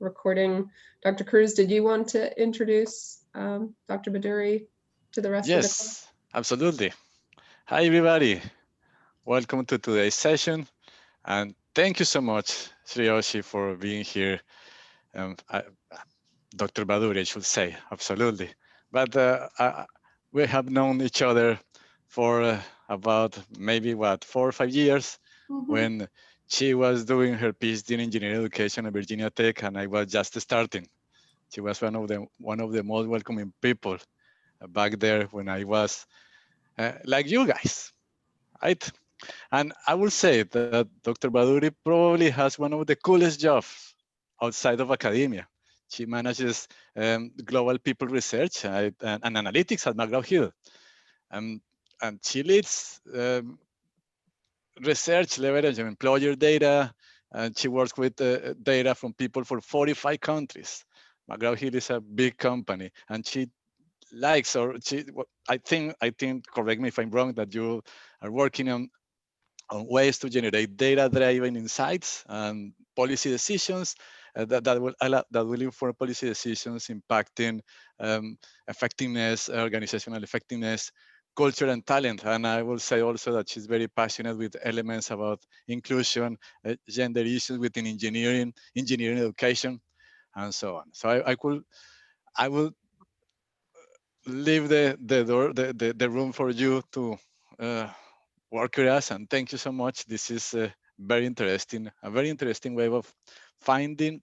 recording. Dr. Cruz, did you want to introduce Dr. Baduri to the rest of the class? Yes, absolutely. Hi, everybody. Welcome to today's session. And thank you so much, Sriyoshi, for being here. Dr. Baduri, I should say, absolutely. But we have known each other for about maybe 4 or 5 years when she was doing her PhD in engineering education at Virginia Tech, and I was just starting. She was one of the most welcoming people back there when I was like you guys, right? And I will say that Dr. Baduri probably has one of the coolest jobs outside of academia. She manages global people research and analytics at McGraw-Hill. And she leads research leverage of employer data, and she works with data from people for 45 countries. McGraw-Hill is a big company, and she likes, or I think, correct me if I'm wrong, that you are working on ways to generate data-driven insights and policy decisions that will inform policy decisions impacting effectiveness, organizational effectiveness, culture, and talent. And I will say also that she's very passionate with elements about inclusion, gender issues within engineering education, and so on. So I will leave the room for you to work with us, and thank you so much. This is a very interesting way of finding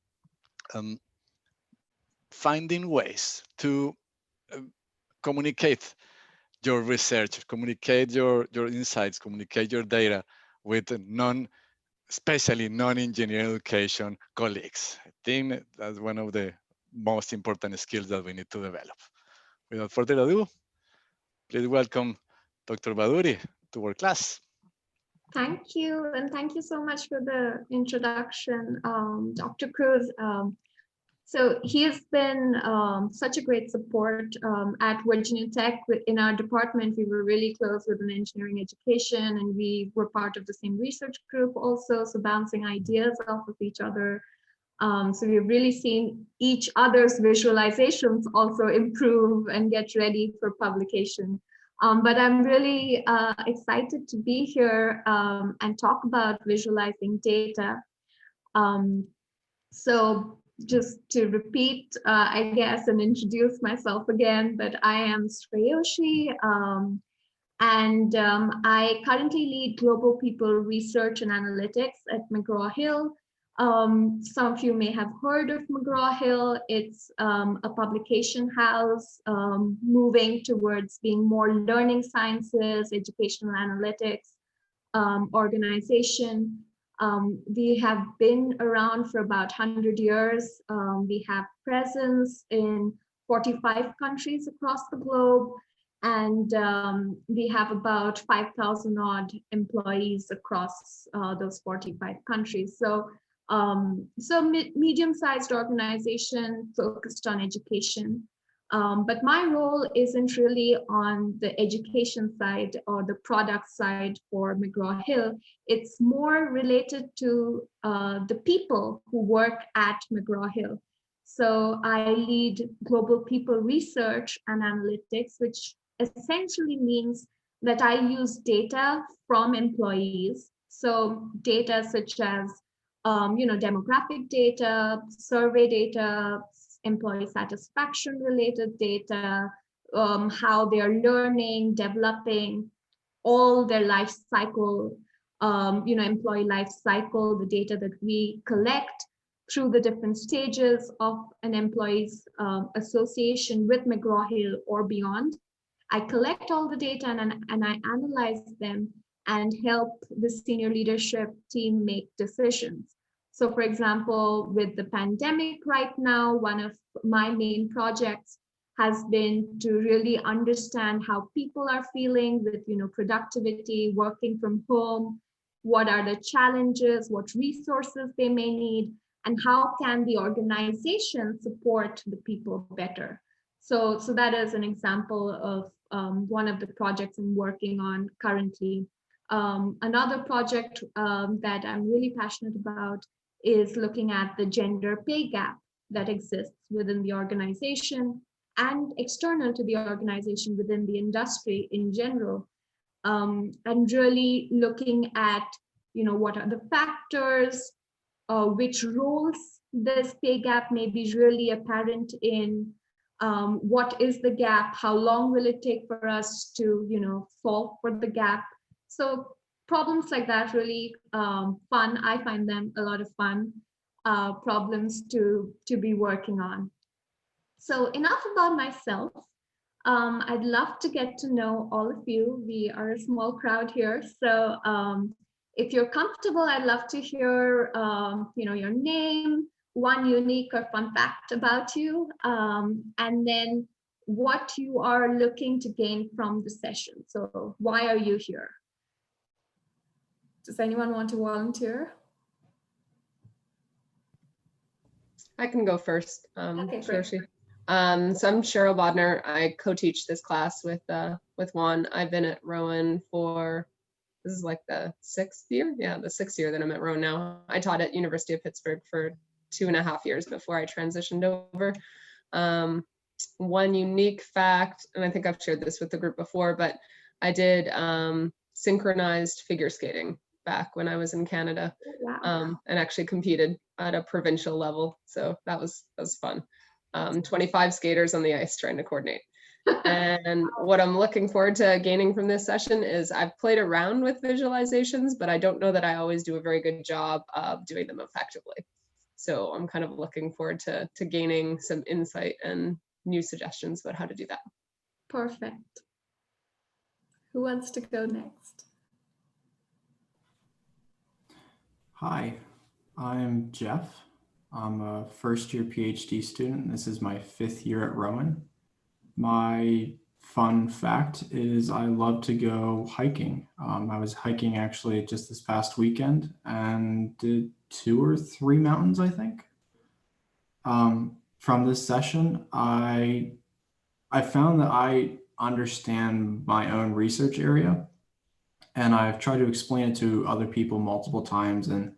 ways to communicate your research, communicate your insights, communicate your data with especially non-engineering education colleagues. I think that's one of the most important skills that we need to develop. Without further ado, please welcome Dr. Baduri to our class. Thank you, and thank you so much for the introduction, Dr. Cruz. So he has been such a great support at Virginia Tech. In our department, we were really close with an engineering education, and we were part of the same research group also, so bouncing ideas off of each other. So we've really seen each other's visualizations also improve and get ready for publication. But I'm really excited to be here and talk about visualizing data. So just to repeat, I guess, and introduce myself again, but I am Sriyoshi, and I currently lead global people research and analytics at McGraw-Hill. Some of you may have heard of McGraw-Hill. It's a publication house moving towards being more learning sciences, educational analytics organization. We have been around for about 100 years. We have presence in 45 countries across the globe, and we have about 5,000 odd employees across those 45 countries. So medium-sized organization focused on education. But my role isn't really on the education side or the product side for McGraw-Hill. It's more related to the people who work at McGraw-Hill. So I lead global people research and analytics, which essentially means that I use data from employees. So data such as demographic data, survey data, employee satisfaction related data, how they are learning, developing, all their life cycle, employee life cycle, the data that we collect through the different stages of an employee's association with McGraw-Hill or beyond. I collect all the data and I analyze them and help the senior leadership team make decisions. So for example, with the pandemic right now, one of my main projects has been to really understand how people are feeling with productivity, working from home, what are the challenges, what resources they may need, and how can the organization support the people better. So that is an example of one of the projects I'm working on currently. Another project that I'm really passionate about is looking at the gender pay gap. that exists within the organization and external to the organization within the industry in general, and really looking at, what are the factors, which roles this pay gap may be really apparent in, what is the gap, how long will it take for us to, solve for the gap. So problems like that really fun. I find them a lot of fun problems to be working on. So enough about myself. I'd love to get to know all of you. We are a small crowd here, so if you're comfortable, I'd love to hear, your name, one unique or fun fact about you, and then what you are looking to gain from the session. So why are you here? Does anyone want to volunteer? I can go first. Okay, great. Saoirse. So I'm Cheryl Bodner. I co-teach this class with Juan. I've been at Rowan for, this is like the 6th year. Yeah, the 6th year that I'm at Rowan now. I taught at University of Pittsburgh for 2.5 years before I transitioned over. One unique fact, and I think I've shared this with the group before, but I did synchronized figure skating back when I was in Canada. Wow. And actually competed at a provincial level. So that was fun. 25 skaters on the ice trying to coordinate. And what I'm looking forward to gaining from this session is I've played around with visualizations, but I don't know that I always do a very good job of doing them effectively. So I'm kind of looking forward to gaining some insight and new suggestions about how to do that. Perfect. Who wants to go next? Hi, I'm Jeff. I'm a first-year PhD student. This is my 5th year at Rowan. My fun fact is I love to go hiking. I was hiking actually just this past weekend and did 2 or 3 mountains, I think. From this session, I found that I understand my own research area, and I've tried to explain it to other people multiple times, and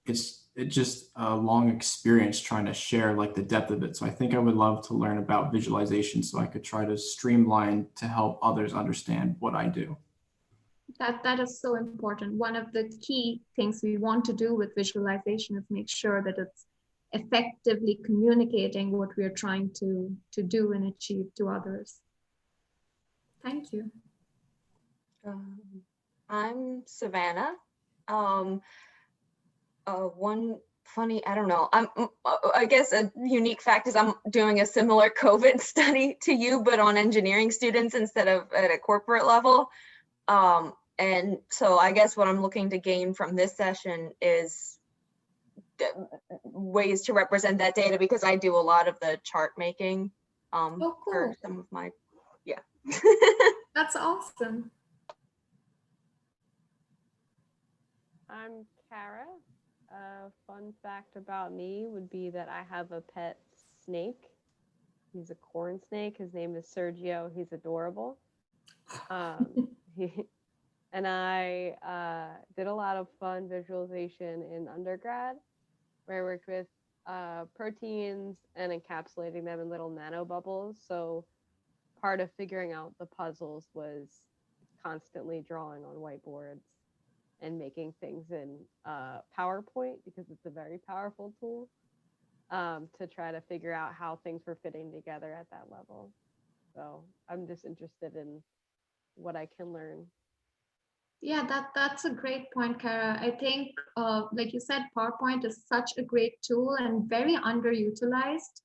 it's just a long experience trying to share like the depth of it. So I think I would love to learn about visualization so I could try to streamline to help others understand what I do. That is so important. One of the key things we want to do with visualization is make sure that it's effectively communicating what we are trying to do and achieve to others. Thank you. I'm Savannah. One funny, I don't know, I guess a unique fact is I'm doing a similar COVID study to you, but on engineering students instead of at a corporate level. And so I guess what I'm looking to gain from this session is ways to represent that data, because I do a lot of the chart making Oh, cool. for some of my, yeah. That's awesome. I'm Kara. A fun fact about me would be that I have a pet snake. He's a corn snake. His name is Sergio. He's adorable. And I did a lot of fun visualization in undergrad, where I worked with proteins and encapsulating them in little nanobubbles. So part of figuring out the puzzles was constantly drawing on whiteboards and making things in PowerPoint, because it's a very powerful tool, to try to figure out how things were fitting together at that level. So I'm just interested in what I can learn. Yeah, that's a great point, Kara. I think, like you said, PowerPoint is such a great tool and very underutilized.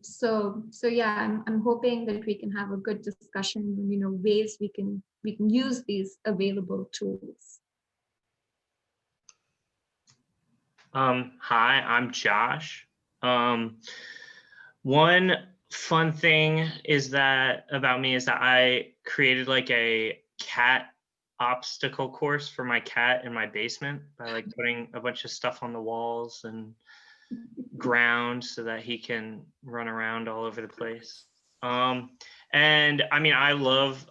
So yeah, I'm hoping that we can have a good discussion, ways we can use these available tools. Hi, I'm Josh. One fun thing is that about me is that I created like a cat obstacle course for my cat in my basement by like putting a bunch of stuff on the walls and ground so that he can run around all over the place. And I mean, I love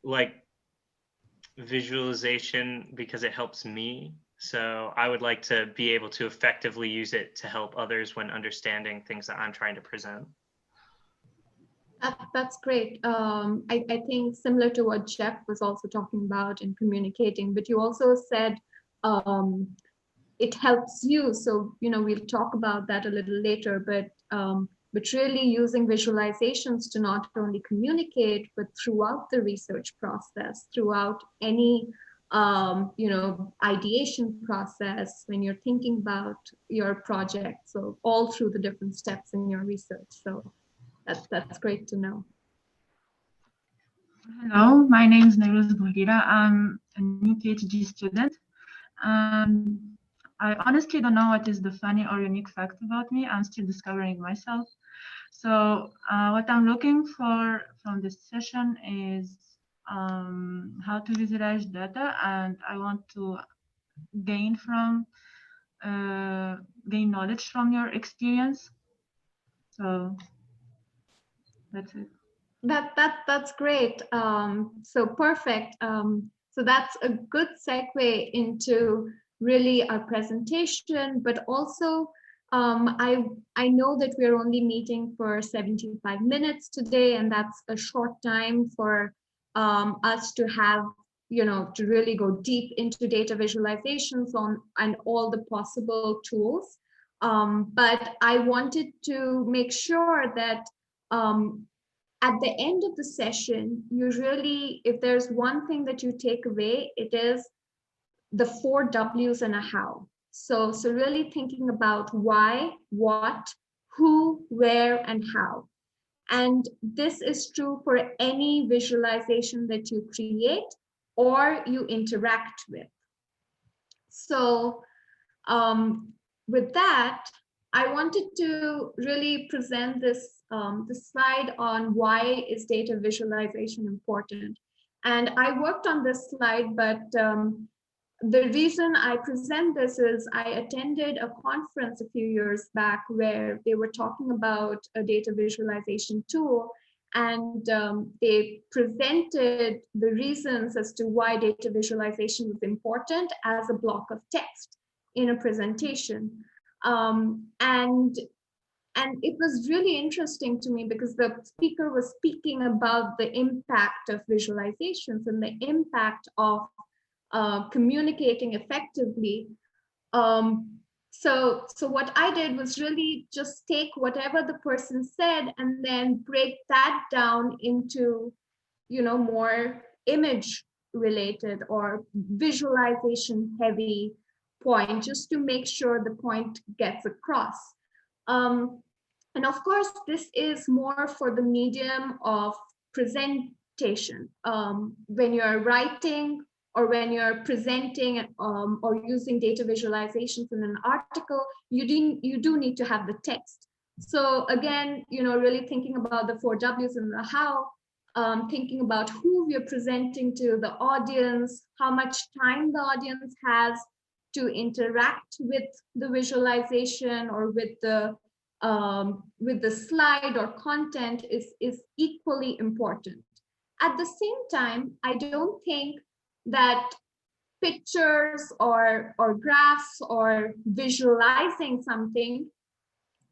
like visualization because it helps me So I would like to be able to effectively use it to help others when understanding things that I'm trying to present. That's great. I think similar to what Jeff was also talking about in communicating, but you also said it helps you. So, we'll talk about that a little later, but really using visualizations to not only communicate, but throughout the research process, throughout any ideation process, when you're thinking about your project, so all through the different steps in your research. So that's great to know. Hello, my name is Nairuz Bouhira. I'm a new PhD student. I honestly don't know what is the funny or unique fact about me. I'm still discovering myself. So what I'm looking for from this session is how to visualize data, and I want to gain knowledge from your experience. So that's it. That's great. So perfect. So that's a good segue into really our presentation, but also I know that we're only meeting for 75 minutes today, and that's a short time for us to have, to really go deep into data visualizations and all the possible tools. But I wanted to make sure that at the end of the session, usually if there's one thing that you take away, it is the 4 W's and a how. So really thinking about why, what, who, where, and how. And this is true for any visualization that you create or you interact with. So with that, I wanted to really present this slide on why is data visualization important. And I worked on this slide, but the reason I present this is I attended a conference a few years back where they were talking about a data visualization tool, and they presented the reasons as to why data visualization is important as a block of text in a presentation. And it was really interesting to me because the speaker was speaking about the impact of visualizations and the impact of communicating effectively. So what I did was really just take whatever the person said and then break that down into, more image related or visualization heavy point, just to make sure the point gets across. And of course, this is more for the medium of presentation. When you're writing or when you're presenting or using data visualizations in an article, you do need to have the text. So again, really thinking about the 4 W's and the how, thinking about who we're presenting to, the audience, how much time the audience has to interact with the visualization or with the slide or content is equally important. At the same time, I don't think that pictures or graphs or visualizing something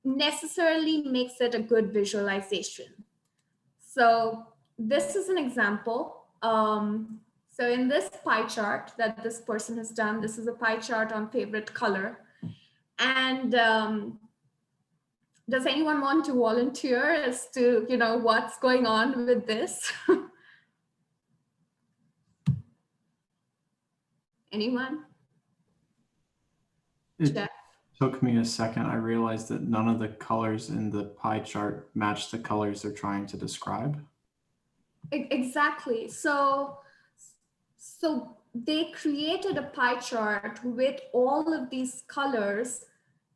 necessarily makes it a good visualization. So this is an example. So in this pie chart that this person has done, this is a pie chart on favorite color. And does anyone want to volunteer as to, what's going on with this? Anyone? It took me a second. I realized that none of the colors in the pie chart match the colors they're trying to describe. Exactly. So they created a pie chart with all of these colors,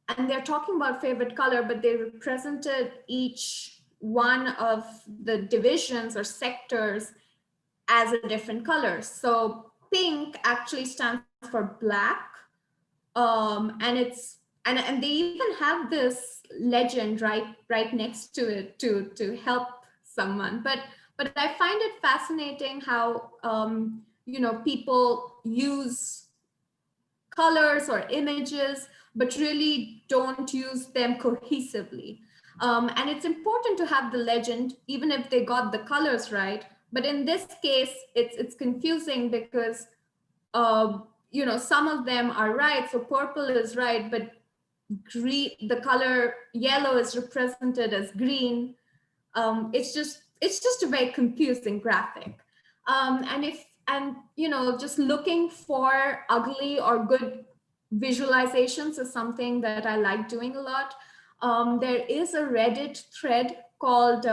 and they're talking about favorite color, but they represented each one of the divisions or sectors as a different color. So pink actually stands for black, and they even have this legend right next to it to help someone. But I find it fascinating how people use colors or images, but really don't use them cohesively. And it's important to have the legend, even if they got the colors right. But in this case, it's confusing because some of them are right. So purple is right, but green, the color yellow is represented as green. It's just a very confusing graphic. And just looking for ugly or good visualizations is something that I like doing a lot. There is a Reddit thread called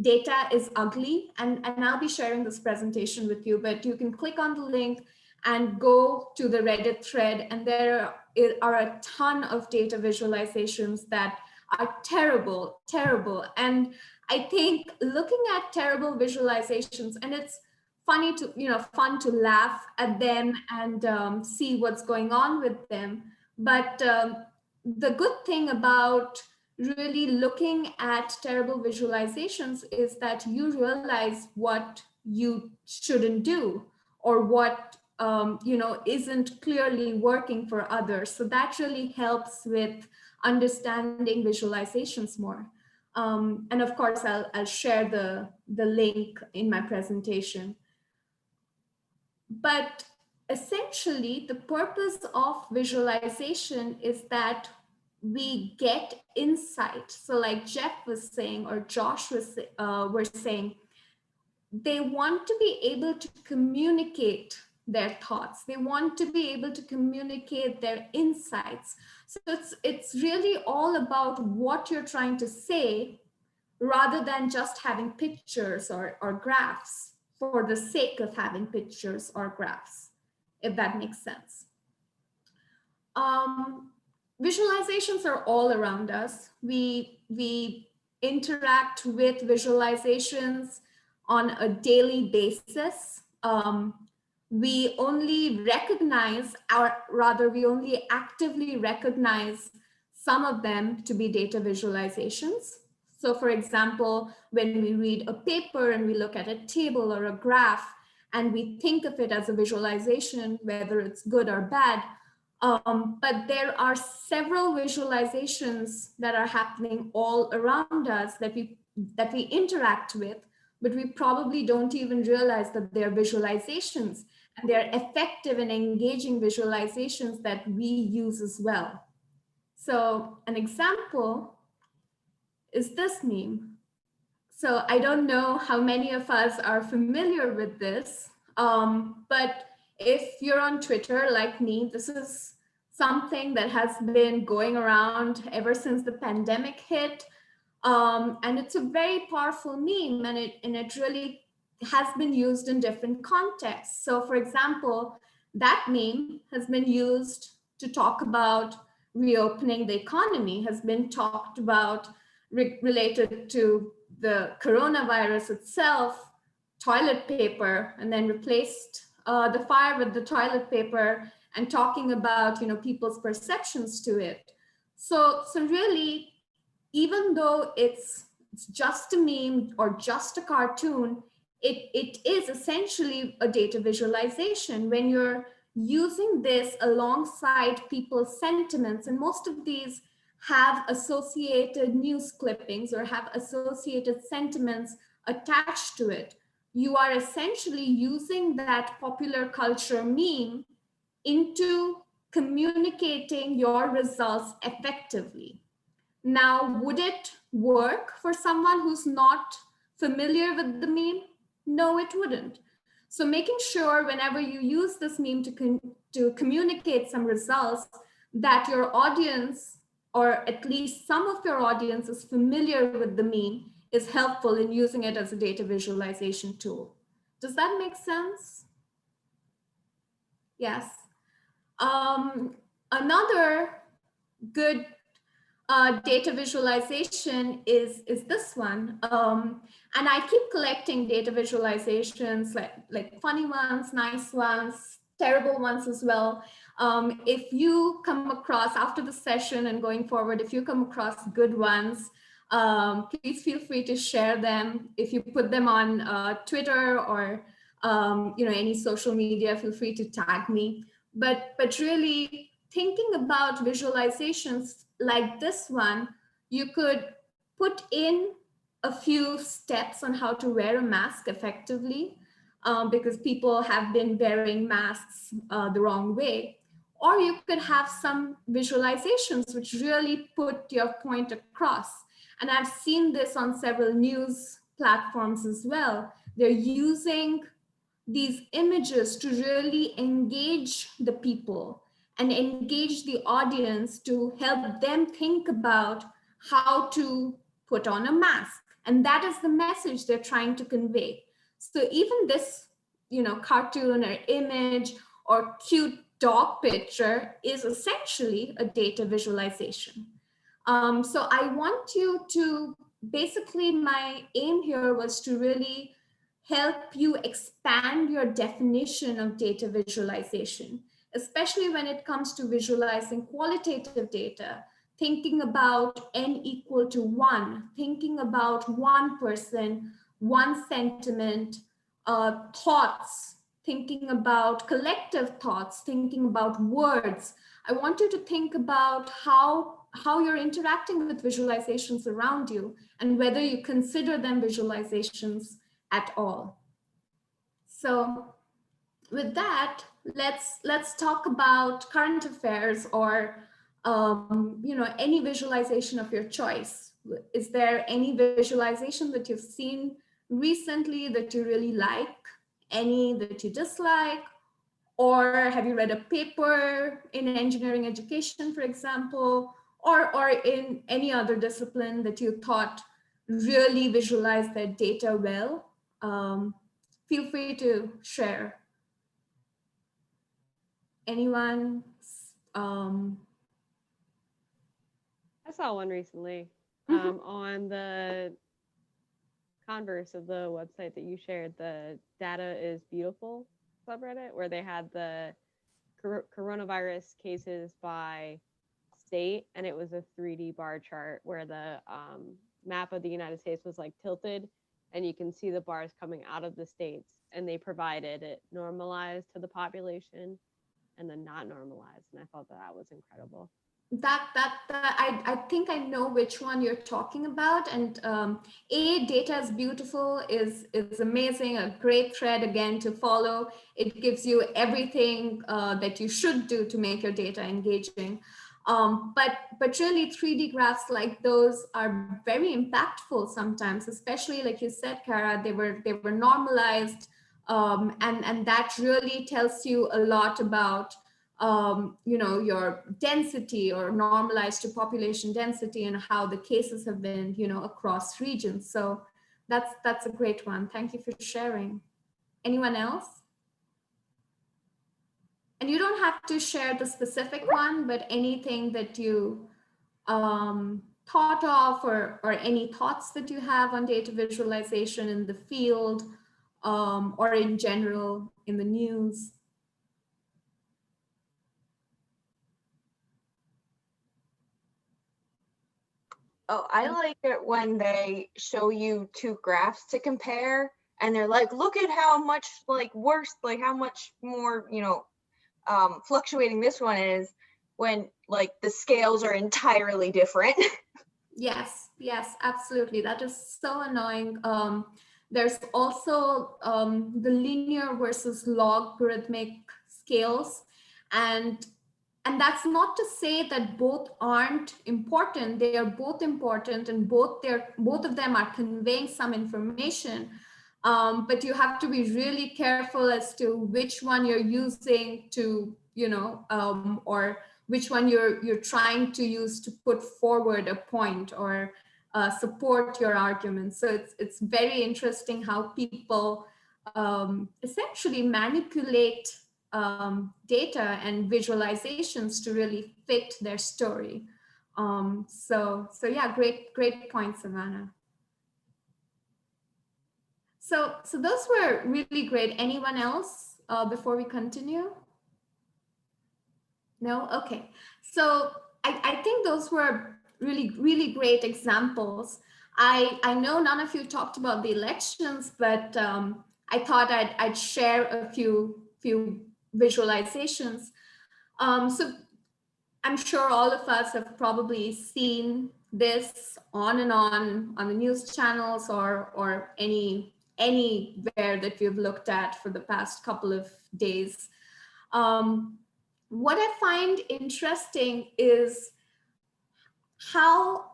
Data is Ugly, and I'll be sharing this presentation with you, but you can click on the link and go to the Reddit thread, and there are a ton of data visualizations that are terrible. And I think looking at terrible visualizations, and it's fun to laugh at them and see what's going on with them. But the good thing about really looking at terrible visualizations is that you realize what you shouldn't do, or what isn't clearly working for others. So that really helps with understanding visualizations more. And of course, I'll share the link in my presentation. But essentially, the purpose of visualization is that we get insight. So like Jeff was saying, or Josh were saying, they want to be able to communicate their thoughts. They want to be able to communicate their insights. So it's really all about what you're trying to say, rather than just having pictures or graphs for the sake of having pictures or graphs, if that makes sense. Visualizations are all around us. We interact with visualizations on a daily basis. We only recognize, or rather we only actively recognize some of them to be data visualizations. So for example, when we read a paper and we look at a table or a graph and we think of it as a visualization, whether it's good or bad, but there are several visualizations that are happening all around us that we interact with, but we probably don't even realize that they're visualizations, and they're effective and engaging visualizations that we use as well. So an example is this meme. So I don't know how many of us are familiar with this, but if you're on Twitter like me, this is something that has been going around ever since the pandemic hit. And it's a very powerful meme, and it really has been used in different contexts. So for example, that meme has been used to talk about reopening the economy, has been talked about related to the coronavirus itself, toilet paper, and then replaced the fire with the toilet paper, and talking about people's perceptions to it. So really, even though it's just a meme or just a cartoon, it is essentially a data visualization when you're using this alongside people's sentiments. And most of these have associated news clippings or have associated sentiments attached to it. You are essentially using that popular culture meme into communicating your results effectively. Now, would it work for someone who's not familiar with the meme? No, it wouldn't. So making sure whenever you use this meme to communicate some results, that your audience, or at least some of your audience, is familiar with the meme is helpful in using it as a data visualization tool. Does that make sense? Yes. Another good data visualization is this one. And I keep collecting data visualizations, like funny ones, nice ones, terrible ones as well. If you come across, after the session and going forward, if you come across good ones, please feel free to share them. If you put them on Twitter or any social media, feel free to tag me. but really thinking about visualizations like this one, you could put in a few steps on how to wear a mask effectively, because people have been wearing masks the wrong way. Or you could have some visualizations which really put your point across. And I've seen this on several news platforms as well. They're using these images to really engage the people and engage the audience to help them think about how to put on a mask. And that is the message they're trying to convey. So even this, cartoon or image or cute dog picture is essentially a data visualization. So I want you to, basically my aim here was to really help you expand your definition of data visualization, especially when it comes to visualizing qualitative data, thinking about n equal to 1, thinking about one person, one sentiment, thoughts, thinking about collective thoughts, thinking about words. I want you to think about how you're interacting with visualizations around you and whether you consider them visualizations at all. So with that, let's talk about current affairs or any visualization of your choice. Is there any visualization that you've seen recently that you really like, any that you dislike, or have you read a paper in engineering education, for example, or in any other discipline that you thought really visualized their data well? Feel free to share. Anyone? I saw one recently on the converse of the website that you shared, the Data is Beautiful subreddit, where they had the coronavirus cases by state, and it was a 3D bar chart where the map of the United States was like tilted, and you can see the bars coming out of the states, and they provided it normalized to the population and then not normalized, and I thought that was incredible. I think I know which one you're talking about, and Data is Beautiful is amazing, a great thread again to follow. It gives you everything that you should do to make your data engaging. But really 3D graphs like those are very impactful sometimes, especially like you said, Kara, they were normalized, and that really tells you a lot about your density or normalized to population density and how the cases have been, across regions. So that's a great one. Thank you for sharing. Anyone else? And you don't have to share the specific one, but anything that you thought of or any thoughts that you have on data visualization in the field or in general in the news. Oh, I like it when they show you two graphs to compare and they're like, look at how much worse, how much more, fluctuating this one is when the scales are entirely different. Yes, absolutely. That is so annoying. There's also the linear versus logarithmic scales, and that's not to say that both aren't important. They are both important, and both of them are conveying some information. But you have to be really careful as to which one you're using to, or which one you're trying to use to put forward a point or support your argument. So it's very interesting how people essentially manipulate data and visualizations to really fit their story. So yeah, great point, Savannah. So those were really great. Anyone else before we continue? No? Okay. So I think those were really great examples. I know none of you talked about the elections, but I thought I'd share a few visualizations. So I'm sure all of us have probably seen this on and on the news channels or anywhere that we've looked at for the past couple of days. What I find interesting is how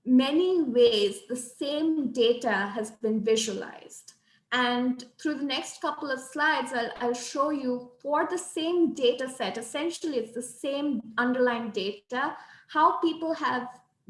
many ways the same data has been visualized. And through the next couple of slides, I'll show you for the same data set, essentially it's the same underlying data, how people have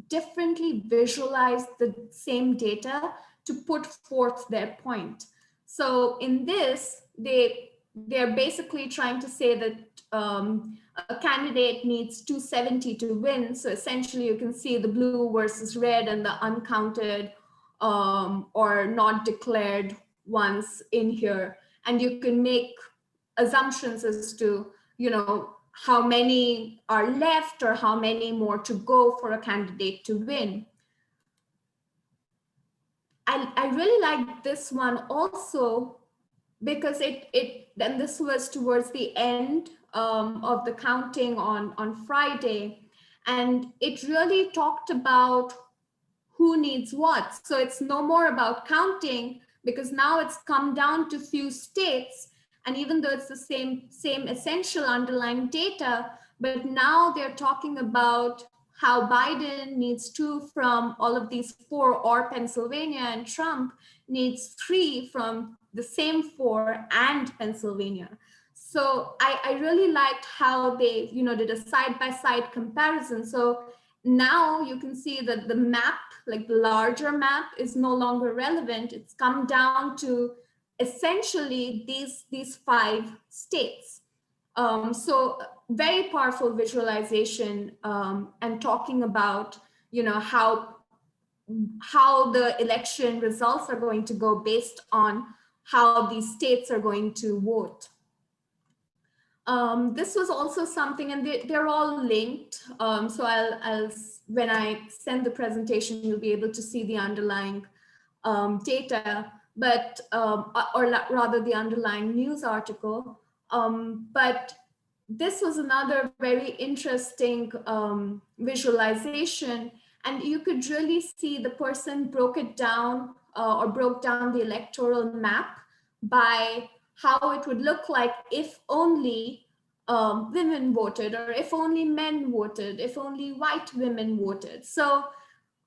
differently visualized the same data to put forth their point. So in this, they're basically trying to say that a candidate needs 270 to win. So essentially you can see the blue versus red and the uncounted or not declared ones in here. And you can make assumptions as to, you know, how many are left or how many more to go for a candidate to win. I really like this one also because then this was towards the end of the counting on Friday, and it really talked about who needs what. So it's no more about counting because now it's come down to few states, and even though it's the same essential underlying data, but now they're talking about how Biden needs 2 from all of these 4, or Pennsylvania, and Trump needs 3 from the same 4 and Pennsylvania. So I really liked how they, you know, did a side-by-side comparison. So now you can see that the map, like the larger map, is no longer relevant. It's come down to essentially these 5 states. So very powerful visualization and talking about, you know, how the election results are going to go based on how these states are going to vote. This was also something, and they're all linked. So I'll when I send the presentation, you'll be able to see the underlying data, but or rather the underlying news article. But this was another very interesting visualization, and you could really see the person broke it down or broke down the electoral map by how it would look like if only women voted, or if only men voted, if only white women voted. So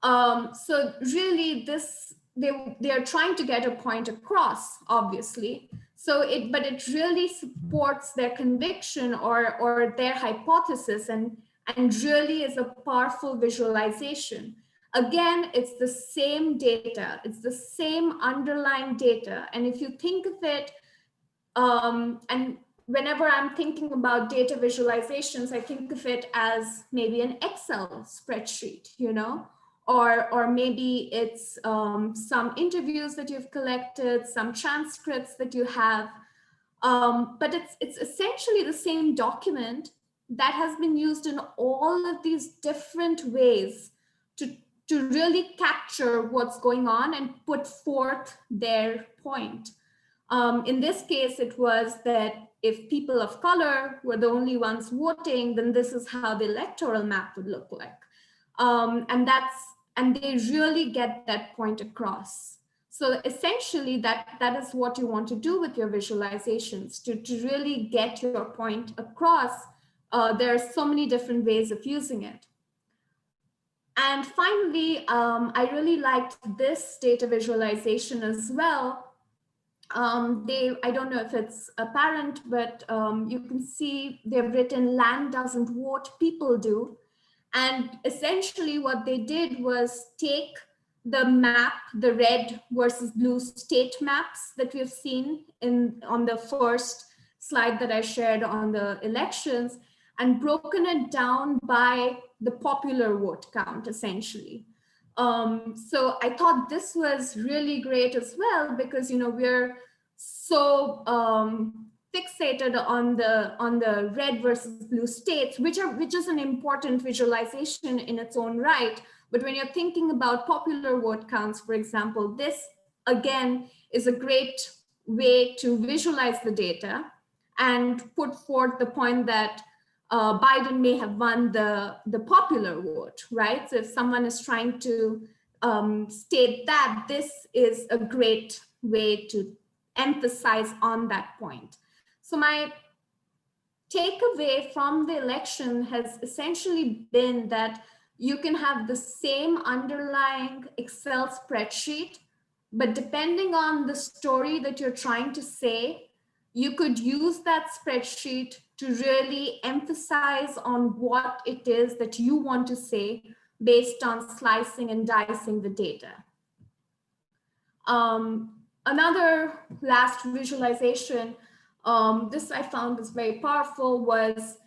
so really they are trying to get a point across, obviously. So but it really supports their conviction or their hypothesis, and really is a powerful visualization. Again, it's the same data, it's the same underlying data. And if you think of it, and whenever I'm thinking about data visualizations, I think of it as maybe an Excel spreadsheet, you know, or maybe it's some interviews that you've collected, some transcripts that you have, but it's essentially the same document that has been used in all of these different ways to really capture what's going on and put forth their point. In this case, it was that if people of color were the only ones voting, then this is how the electoral map would look like. And they really get that point across. So essentially that is what you want to do with your visualizations, to really get your point across. There are so many different ways of using it. And finally, I really liked this data visualization as well. I don't know if it's apparent, but you can see they've written "land doesn't vote, people do." And essentially what they did was take the map, the red versus blue state maps that we've seen on the first slide that I shared on the elections, and broken it down by the popular vote count, essentially. So I thought this was really great as well, because, you know, we're so fixated on the red versus blue states, which is an important visualization in its own right. But when you're thinking about popular vote counts, for example, this again is a great way to visualize the data and put forth the point that Biden may have won the popular vote, right? So if someone is trying to state that, this is a great way to emphasize on that point. So my takeaway from the election has essentially been that you can have the same underlying Excel spreadsheet, but depending on the story that you're trying to say, you could use that spreadsheet to really emphasize on what it is that you want to say based on slicing and dicing the data. Another last visualization, this I found was very powerful, was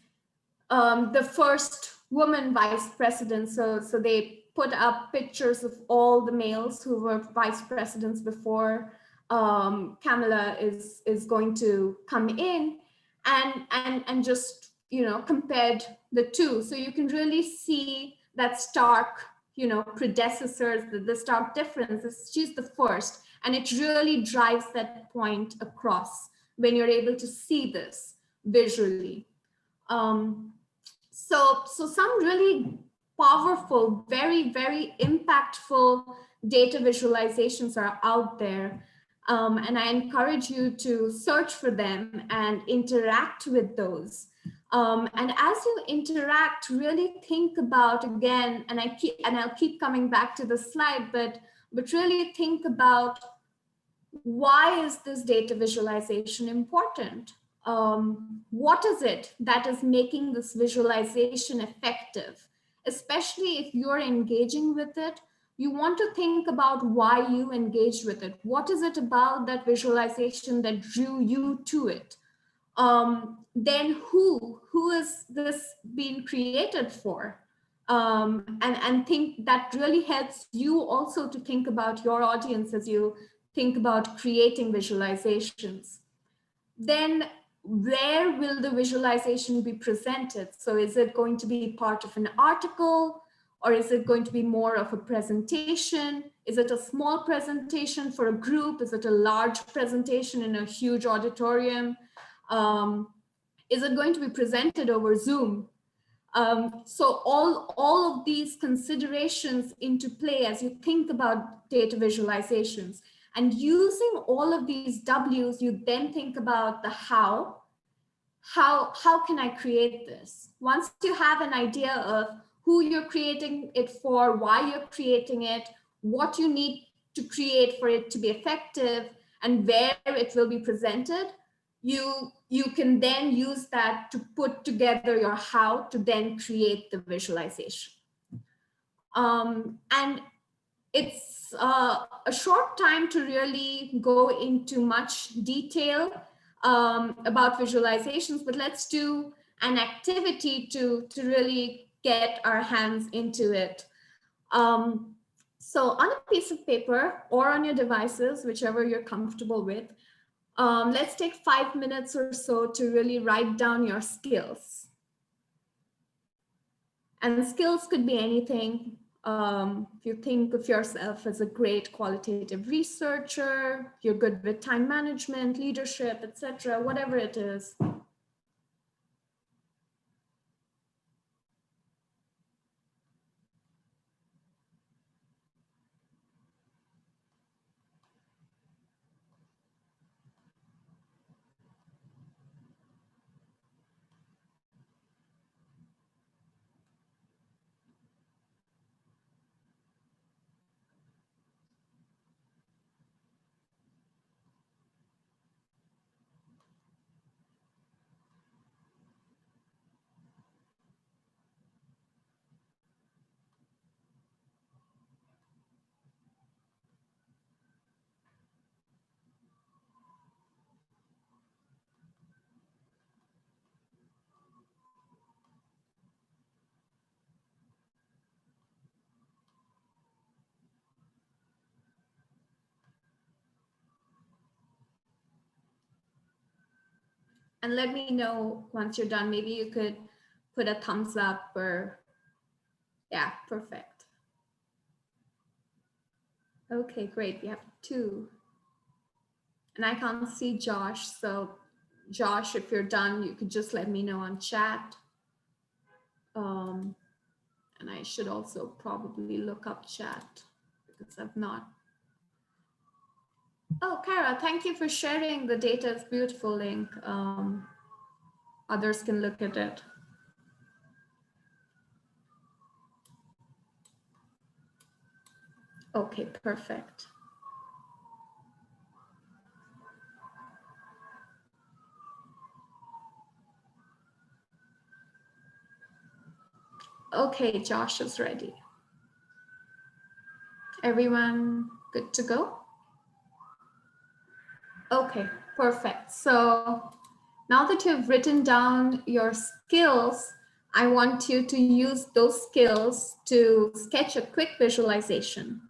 the first woman vice president. So they put up pictures of all the males who were vice presidents before Kamala is going to come in, and just, you know, compared the two. So you can really see that stark, you know, predecessors, the stark difference is she's the first, and it really drives that point across when you're able to see this visually. So some really powerful, very, very impactful data visualizations are out there. And I encourage you to search for them and interact with those. And as you interact, really think about, again, and I'll keep coming back to the slide, but really think about, why is this data visualization important? What is it that is making this visualization effective? Especially if you're engaging with it, you want to think about why you engaged with it. What is it about that visualization that drew you to it? Then who is this being created for? And think that really helps you also to think about your audience as you think about creating visualizations. Then where will the visualization be presented? So is it going to be part of an article, or is it going to be more of a presentation? Is it a small presentation for a group? Is it a large presentation in a huge auditorium? Is it going to be presented over Zoom? So all of these considerations into play as you think about data visualizations. And using all of these W's, you then think about the how. How can I create this? Once you have an idea of who you're creating it for, why you're creating it, what you need to create for it to be effective, and where it will be presented, you can then use that to put together your how to then create the visualization. And it's a short time to really go into much detail about visualizations, but let's do an activity to really get our hands into it. So on a piece of paper or on your devices, whichever you're comfortable with, let's take 5 minutes or so to really write down your skills. And skills could be anything. If you think of yourself as a great qualitative researcher, you're good with time management, leadership, etc., whatever it is. And let me know once you're done. Maybe you could put a thumbs up or, yeah, perfect. Okay, great. We have 2. And I can't see Josh. So Josh, if you're done, you could just let me know on chat. And I should also probably look up chat because I've not. Oh, Kara, thank you for sharing the data. It's beautiful link. Others can look at it. Okay, perfect. Okay, Josh is ready. Everyone good to go? Okay, perfect. So now that you've written down your skills, I want you to use those skills to sketch a quick visualization.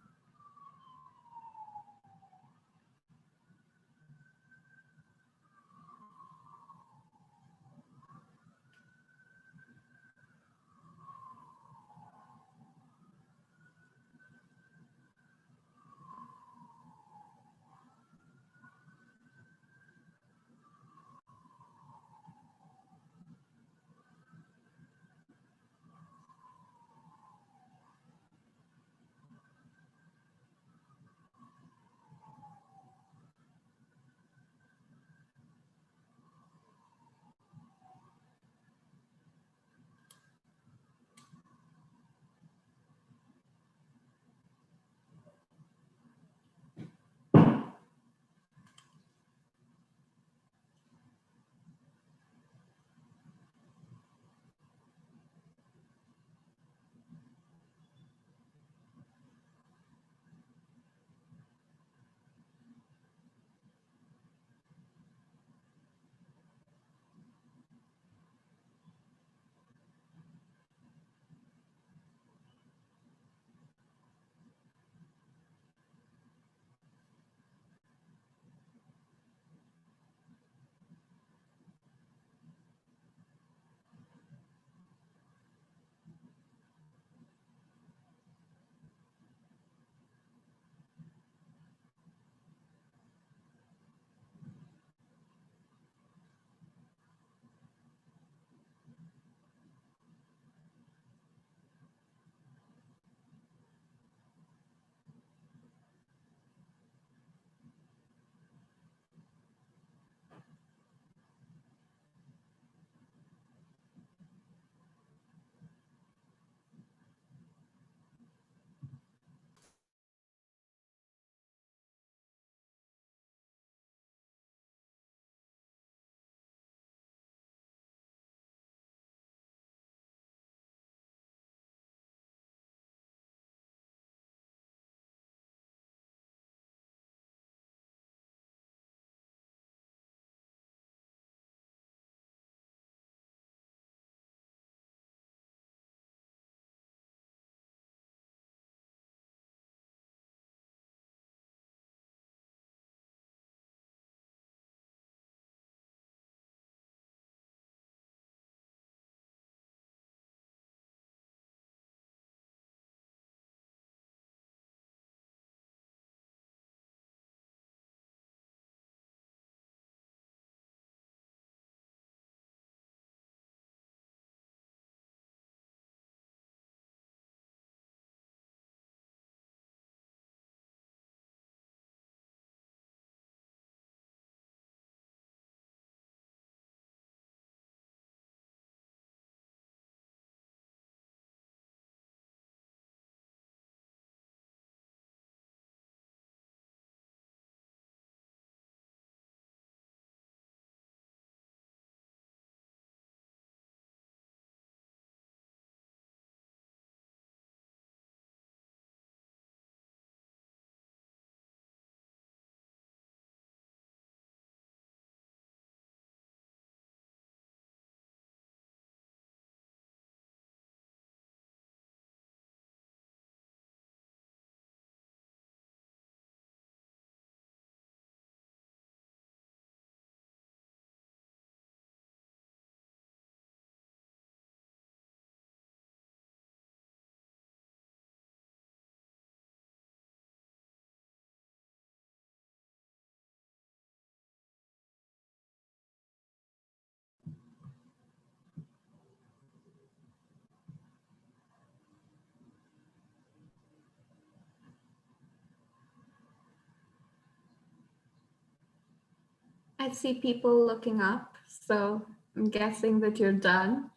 I see people looking up, so I'm guessing that you're done.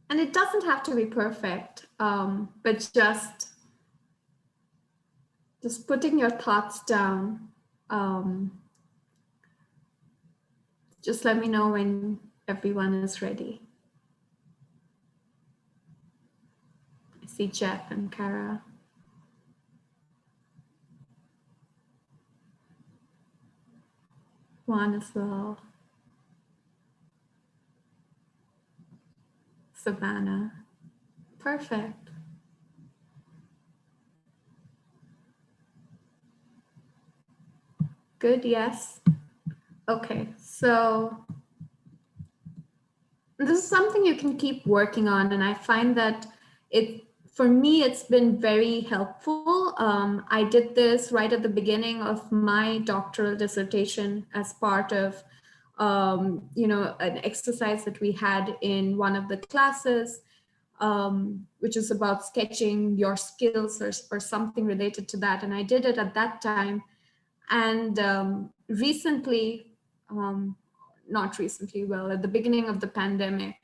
And it doesn't have to be perfect, but just putting your thoughts down. Just let me know when everyone is ready. I see Jeff and Kara. Juan as well. Savannah. Perfect. Good, yes. Okay, so this is something you can keep working on, and I find that for me, it's been very helpful. I did this right at the beginning of my doctoral dissertation as part of, an exercise that we had in one of the classes, which is about sketching your skills or something related to that. And I did it at that time. And recently, not recently, well, at the beginning of the pandemic,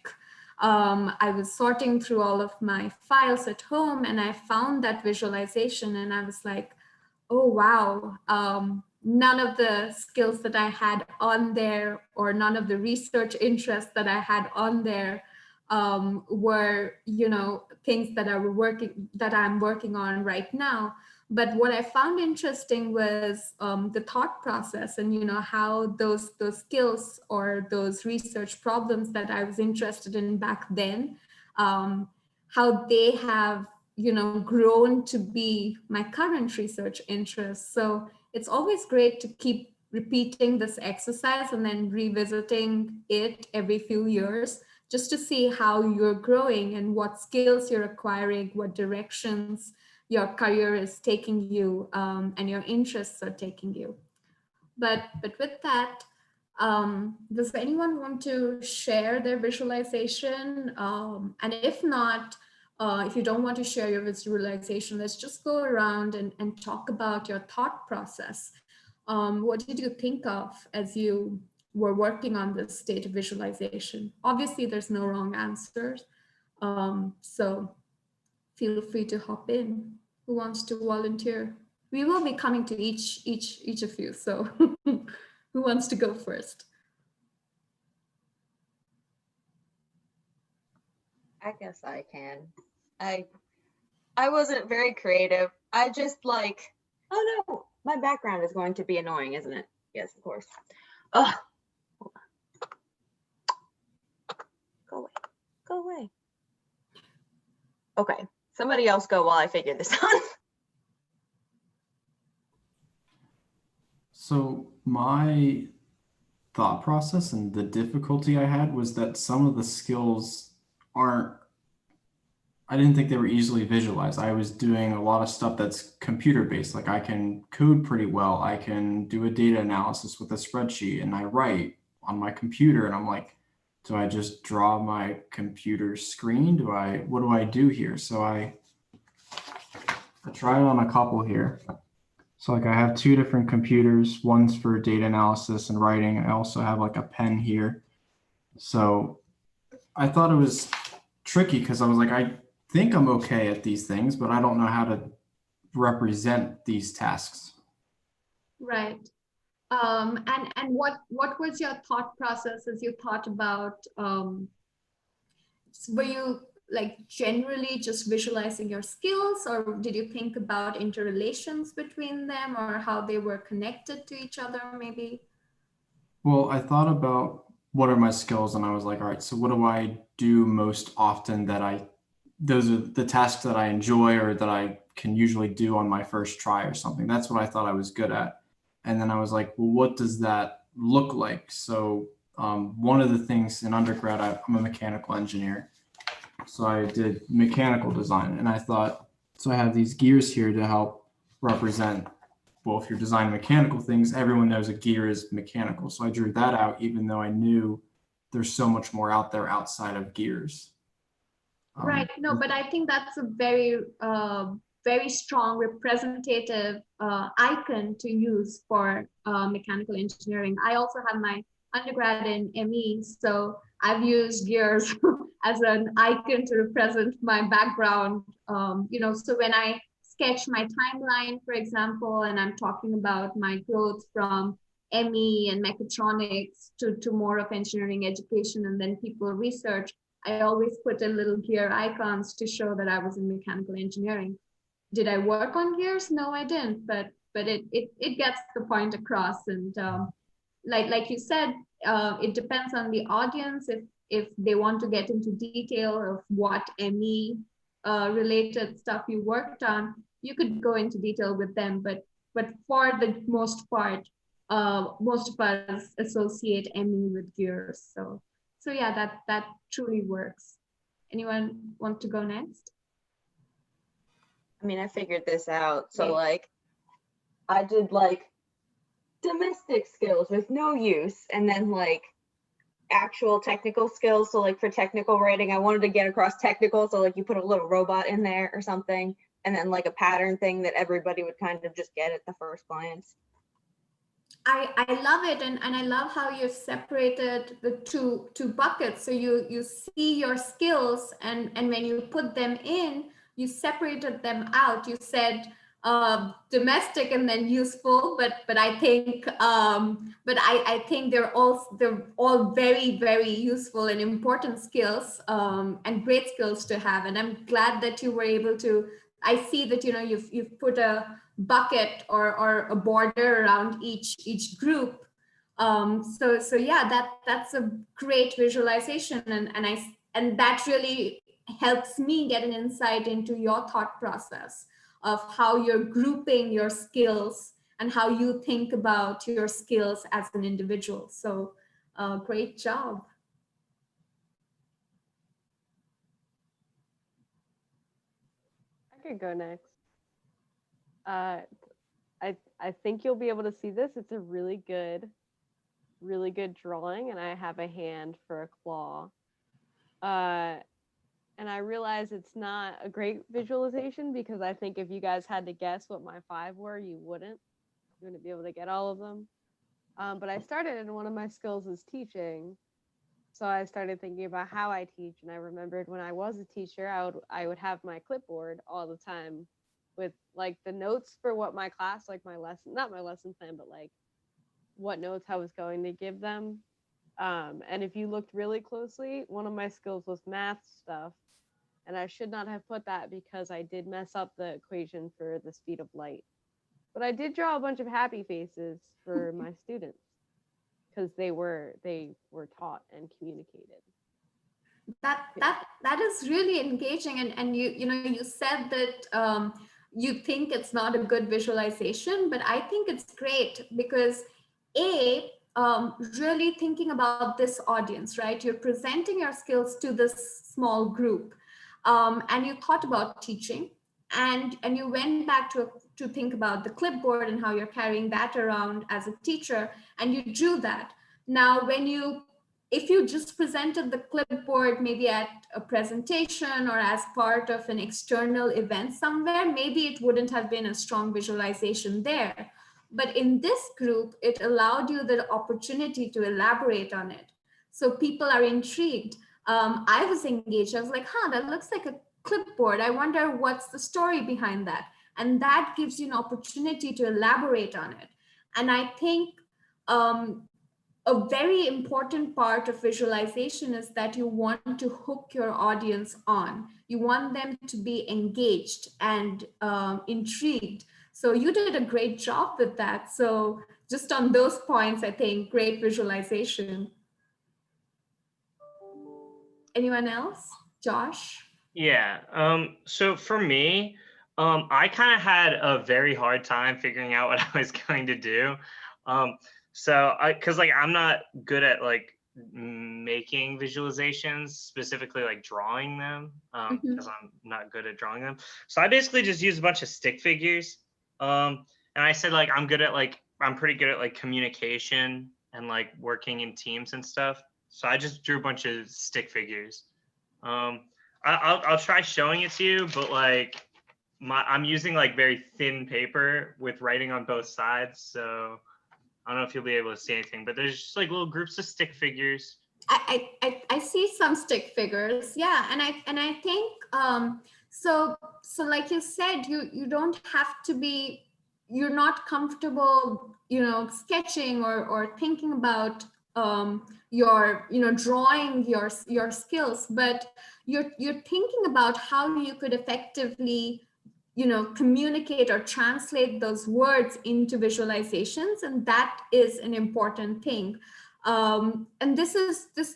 I was sorting through all of my files at home, and I found that visualization, and I was like, oh, wow, none of the skills that I had on there, or none of the research interests that I had on there were, things that I'm working on right now. But what I found interesting was the thought process, and how those skills or those research problems that I was interested in back then, how they have grown to be my current research interests. So it's always great to keep repeating this exercise and then revisiting it every few years, just to see how you're growing and what skills you're acquiring, what directions your career is taking you, and your interests are taking you. But with that, does anyone want to share their visualization? And if not, if you don't want to share your visualization, let's just go around and talk about your thought process. What did you think of as you were working on this state of visualization? Obviously, there's no wrong answers. So feel free to hop in. Who wants to volunteer? We will be coming to each of you. So who wants to go first? I guess I can. I wasn't very creative. I just oh no, my background is going to be annoying, isn't it? Yes, of course. Oh, hold on. Go away. Go away. Okay, somebody else go while I figure this out. So my thought process and the difficulty I had was that some of the skills I didn't think they were easily visualized. I was doing a lot of stuff that's computer based. Like I can code pretty well. I can do a data analysis with a spreadsheet, and I write on my computer, and I'm like, do I just draw my computer screen? What do I do here? So I tried on a couple here. So like I have two different computers. One's for data analysis and writing. I also have like a pen here. So I thought it was tricky because I was like, I think I'm okay at these things, but I don't know how to represent these tasks. Right. And what was your thought process as you thought about, were you like generally just visualizing your skills, or did you think about interrelations between them or how they were connected to each other maybe? Well, I thought about what are my skills, and I was like, all right, so what do I do most often those are the tasks that I enjoy or that I can usually do on my first try or something. That's what I thought I was good at. And then I was like, well, what does that look like? So one of the things in undergrad, I'm a mechanical engineer. So I did mechanical design, and I thought, so I have these gears here to help represent, well, if you're designing mechanical things, everyone knows a gear is mechanical. So I drew that out, even though I knew there's so much more out there outside of gears. Right. No, but I think that's a very very strong representative icon to use for mechanical engineering. I also have my undergrad in ME, so I've used gears as an icon to represent my background. So when I sketch my timeline, for example, and I'm talking about my growth from ME and mechatronics to more of engineering education and then people research, I always put in little gear icons to show that I was in mechanical engineering. Did I work on gears? No, I didn't, but it gets the point across. And like you said, it depends on the audience. If they want to get into detail of what ME related stuff you worked on, you could go into detail with them. But for the most part, most of us associate ME with gears. So yeah, that truly works. Anyone want to go next? I mean, I figured this out. So Okay. like, I did like domestic skills with no use, and then like actual technical skills. So like for technical writing, I wanted to get across technical. So like you put a little robot in there or something, and then like a pattern thing that everybody would kind of just get at the first glance. I love it, and I love how you've separated the two buckets. So you see your skills, and when you put them in, you separated them out. You said domestic and then useful, but I think I think they're all very, very useful and important skills, and great skills to have. And I'm glad that you were able to. I see that you've put a bucket or a border around each group. So yeah, that's a great visualization, and that really helps me get an insight into your thought process of how you're grouping your skills and how you think about your skills as an individual. So great job. I could go next. I think you'll be able to see this. It's a really good drawing, and I have a hand for a claw. And I realize it's not a great visualization because I think if you guys had to guess what my 5 were, you wouldn't be able to get all of them. But I started, and one of my skills is teaching. So I started thinking about how I teach, and I remembered when I was a teacher, I would have my clipboard all the time with like the notes for what my class, like my lesson, not my lesson plan, but like what notes I was going to give them. And if you looked really closely, one of my skills was math stuff. And I should not have put that because I did mess up the equation for the speed of light. But I did draw a bunch of happy faces for my students because they were taught and communicated. That is really engaging, and you said that you think it's not a good visualization, but I think it's great because really thinking about this audience, right? You're presenting your skills to this small group, and you thought about teaching, and you went back to think about the clipboard and how you're carrying that around as a teacher, and you drew that. Now, if you just presented the clipboard maybe at a presentation or as part of an external event somewhere, maybe it wouldn't have been a strong visualization there. But in this group, it allowed you the opportunity to elaborate on it. So people are intrigued. I was engaged. I was like, that looks like a clipboard. I wonder what's the story behind that. And that gives you an opportunity to elaborate on it. And I think a very important part of visualization is that you want to hook your audience on. You want them to be engaged and intrigued. So you did a great job with that. So just on those points, I think great visualization. Anyone else? Josh? Yeah. So for me, I kind of had a very hard time figuring out what I was going to do. Cause like I'm not good at like making visualizations, specifically like drawing them, because I'm not good at drawing them. So I basically just used a bunch of stick figures. And I said like I'm pretty good at like communication and like working in teams and stuff. So I just drew a bunch of stick figures. I'll try showing it to you, but like I'm using like very thin paper with writing on both sides. So I don't know if you'll be able to see anything, but there's just like little groups of stick figures. I see some stick figures, yeah, and I think so like you said, you don't have to be, you're not comfortable, sketching or thinking about your drawing your skills, but you're thinking about how you could effectively communicate or translate those words into visualizations, and that is an important thing. And this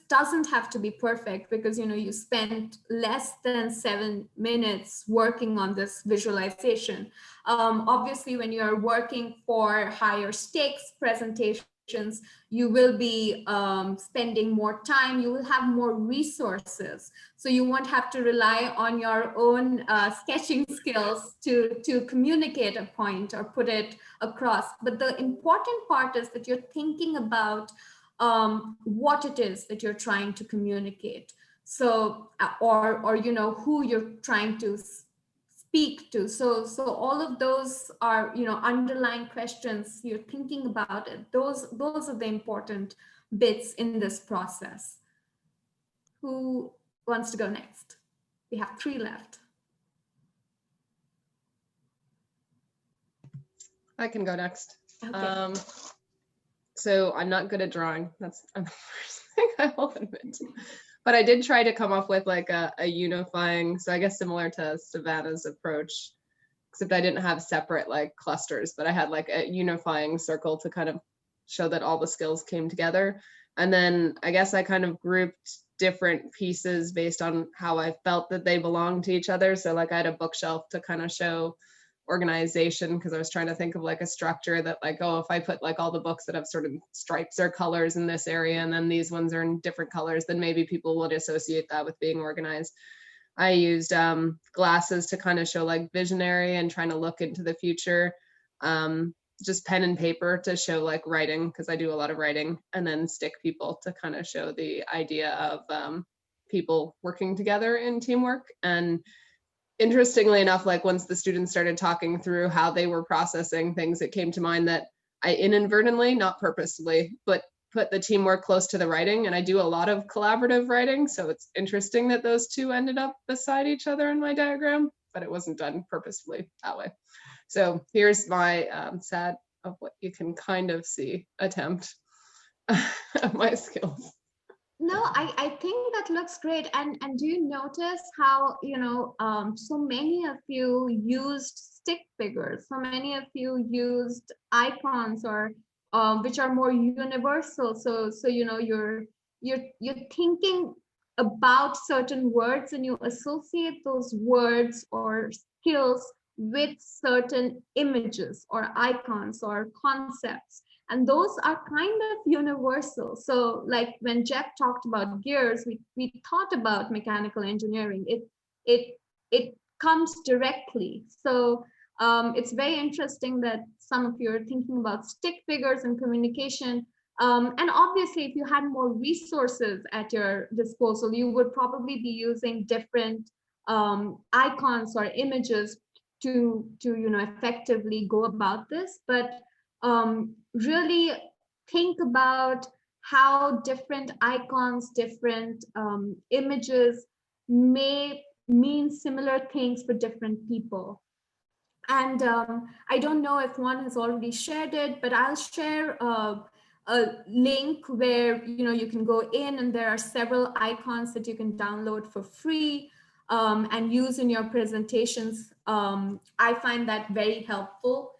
doesn't have to be perfect, because you spent less than 7 minutes working on this visualization. Obviously, when you're working for higher stakes presentations, you will be spending more time, you will have more resources, so you won't have to rely on your own sketching skills to communicate a point or put it across. But the important part is that you're thinking about what it is that you're trying to communicate. So, or who you're trying to speak to. So all of those are, underlying questions you're thinking about it. Those are the important bits in this process. Who wants to go next? We have 3 left. I can go next. Okay. So I'm not good at drawing. That's the first thing I will admit. But I did try to come up with like a unifying, so I guess similar to Savannah's approach, except I didn't have separate like clusters, but I had like a unifying circle to kind of show that all the skills came together. And then I guess I kind of grouped different pieces based on how I felt that they belonged to each other. So like I had a bookshelf to kind of show organization, because I was trying to think of like a structure that like, oh, if I put like all the books that have sort of stripes or colors in this area, and then these ones are in different colors, then maybe people would associate that with being organized. I used glasses to kind of show like visionary and trying to look into the future. Just pen and paper to show like writing, because I do a lot of writing, and then stick people to kind of show the idea of people working together in teamwork. And interestingly enough, like once the students started talking through how they were processing things, it came to mind that I inadvertently, not purposely, but put the teamwork close to the writing. And I do a lot of collaborative writing. So it's interesting that those two ended up beside each other in my diagram, but it wasn't done purposefully that way. So here's my sad of what you can kind of see attempt of my skills. No, I think that looks great. And do you notice how, so many of you used stick figures, so many of you used icons, or which are more universal. So you're thinking about certain words, and you associate those words or skills with certain images or icons or concepts. And those are kind of universal. So like when Jeff talked about gears, we thought about mechanical engineering. It comes directly. So it's very interesting that some of you are thinking about stick figures and communication. And obviously, if you had more resources at your disposal, you would probably be using different icons or images to effectively go about this. But really think about how different icons, different images may mean similar things for different people. And I don't know if one has already shared it, but I'll share a link where you can go in, and there are several icons that you can download for free and use in your presentations. I find that very helpful.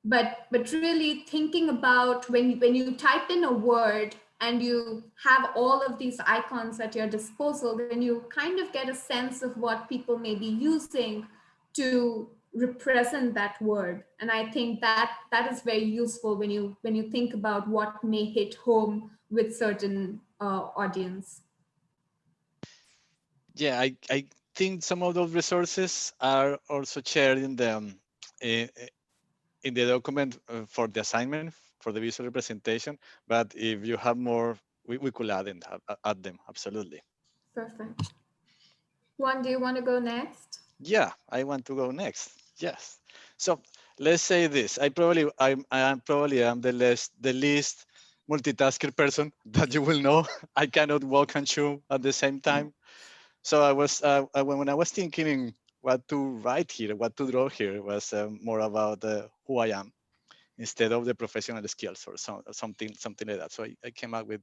But really thinking about when you type in a word and you have all of these icons at your disposal, then you kind of get a sense of what people may be using to represent that word. And I think that is very useful when you think about what may hit home with certain audience. Yeah, I think some of those resources are also shared in the document for the assignment for the visual representation. But if you have more, we could add them, absolutely. Perfect. Juan, do you want to go next? Yeah, I want to go next. Yes. So let's say this. I probably am the least multitasker person that you will know. I cannot walk and chew at the same time. So I was when I was thinking what to write here, what to draw here, was more about who I am instead of the professional skills or something like that. So I came up with,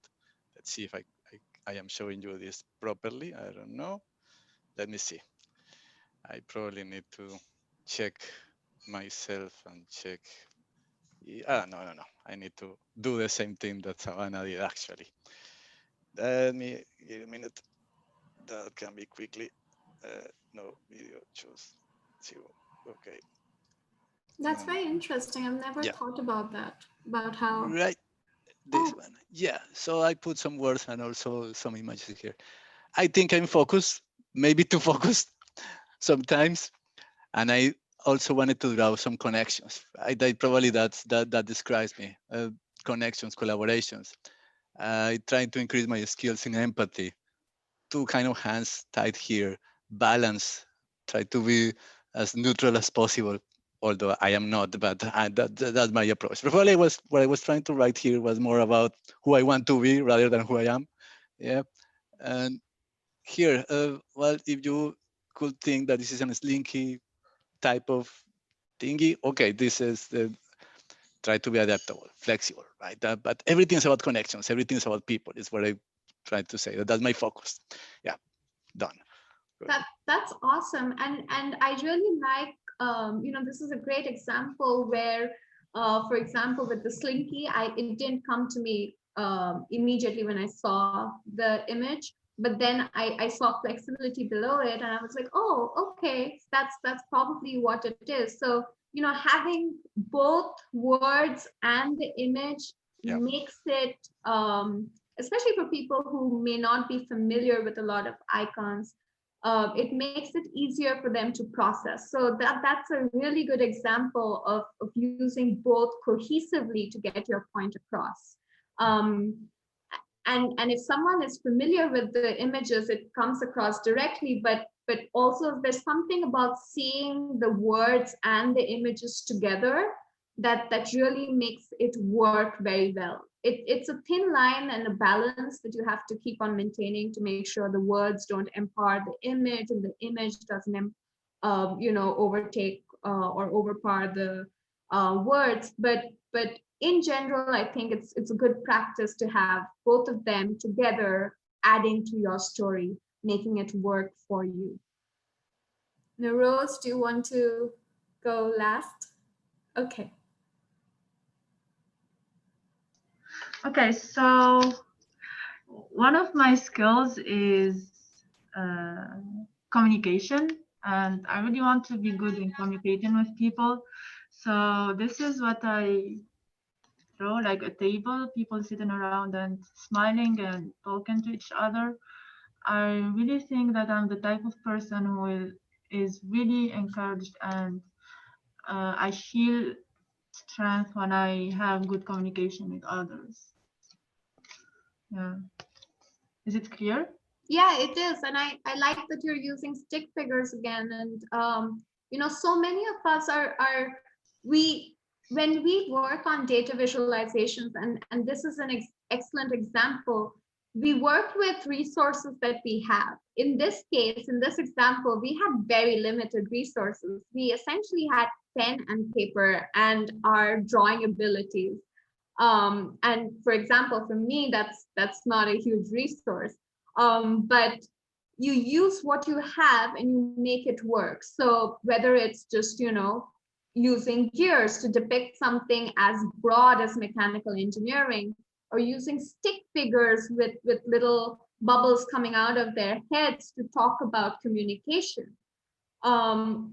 let's see if I am showing you this properly. I don't know. Let me see. I probably need to check myself and check. No. I need to do the same thing that Savannah did actually. Let me give a minute. That can be quickly. No video, choose zero. Okay. That's very interesting. I've never Yeah, thought about that, about how. right. This Oh, one. Yeah. So I put some words and also some images here. I think I'm focused, maybe too focused sometimes. And I also wanted to draw some connections. Probably that describes me. Connections, collaborations. I trying to increase my skills in empathy. Two kind of hands tied here. Balance. Try to be as neutral as possible. Although I am not, but that's my approach. Probably what I was trying to write here was more about who I want to be rather than who I am. Yeah. And here, well, if you could think that this is a slinky type of thingy, okay, this is try to be adaptable, flexible, right? But everything's about connections. Everything's about people. Is what I try to say. That's my focus. Yeah, done. Good. that's awesome, and I really like, this is a great example where, for example, with the slinky, it didn't come to me immediately when I saw the image, but then I saw flexibility below it, and I was like, oh, okay, that's probably what it is. So having both words and the image Yeah. makes it, especially for people who may not be familiar with a lot of icons, it makes it easier for them to process. So that's a really good example of using both cohesively to get your point across. And if someone is familiar with the images, it comes across directly, but also there's something about seeing the words and the images together that really makes it work very well. It's a thin line and a balance that you have to keep on maintaining to make sure the words don't empower the image and the image doesn't overtake or overpower the words. But in general, I think it's a good practice to have both of them together, adding to your story, making it work for you. Now, Rose, do you want to go last? Okay. Okay, so one of my skills is communication, and I really want to be good in communicating with people. So this is what I draw, like a table, people sitting around and smiling and talking to each other. I really think that I'm the type of person who is really encouraged, and I feel strength when I have good communication with others. Yeah. Is it clear? Yeah, it is. And I like that you're using stick figures again. And, so many of us when we work on data visualizations, and this is an excellent example, we work with resources that we have. In this case, in this example, we had very limited resources. We essentially had pen and paper and our drawing abilities. And for example, for me, that's not a huge resource. But you use what you have and you make it work. So whether it's just, using gears to depict something as broad as mechanical engineering, or using stick figures with little bubbles coming out of their heads to talk about communication.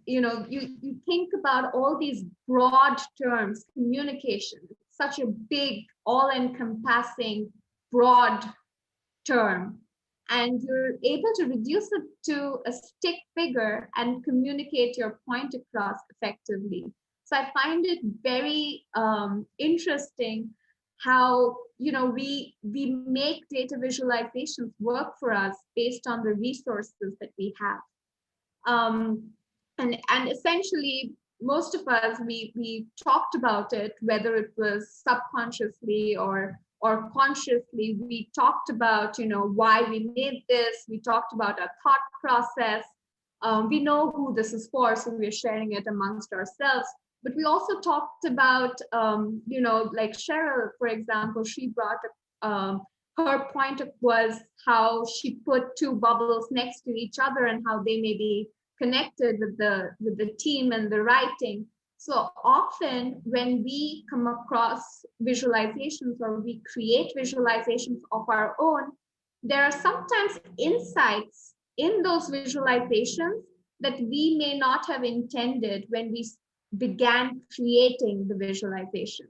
You think about all these broad terms, communication, such a big, all-encompassing, broad term, and you're able to reduce it to a stick figure and communicate your point across effectively. So I find it very interesting how we make data visualizations work for us based on the resources that we have. And essentially, most of us, we talked about it, whether it was subconsciously or consciously. We talked about, why we made this. We talked about our thought process. We know who this is for, so we're sharing it amongst ourselves. But we also talked about, like Cheryl, for example, she brought her point was how she put two bubbles next to each other and how they may be connected with the team and the writing. So often when we come across visualizations or we create visualizations of our own, there are sometimes insights in those visualizations that we may not have intended when we began creating the visualization.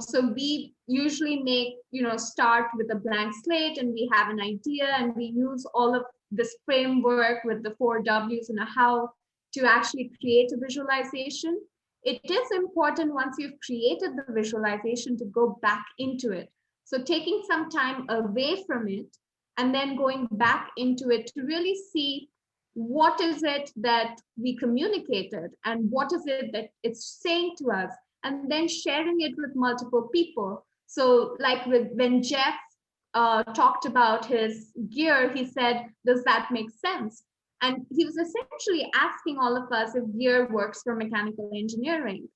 So we usually start with a blank slate and we have an idea and we use all of this framework with the 4 W's and how to actually create a visualization. It is important once you've created the visualization to go back into it. So taking some time away from it and then going back into it to really see what is it that we communicated and what is it that it's saying to us, and then sharing it with multiple people. So like when Jeff talked about his gear, he said, does that make sense? And he was essentially asking all of us if gear works for mechanical engineering.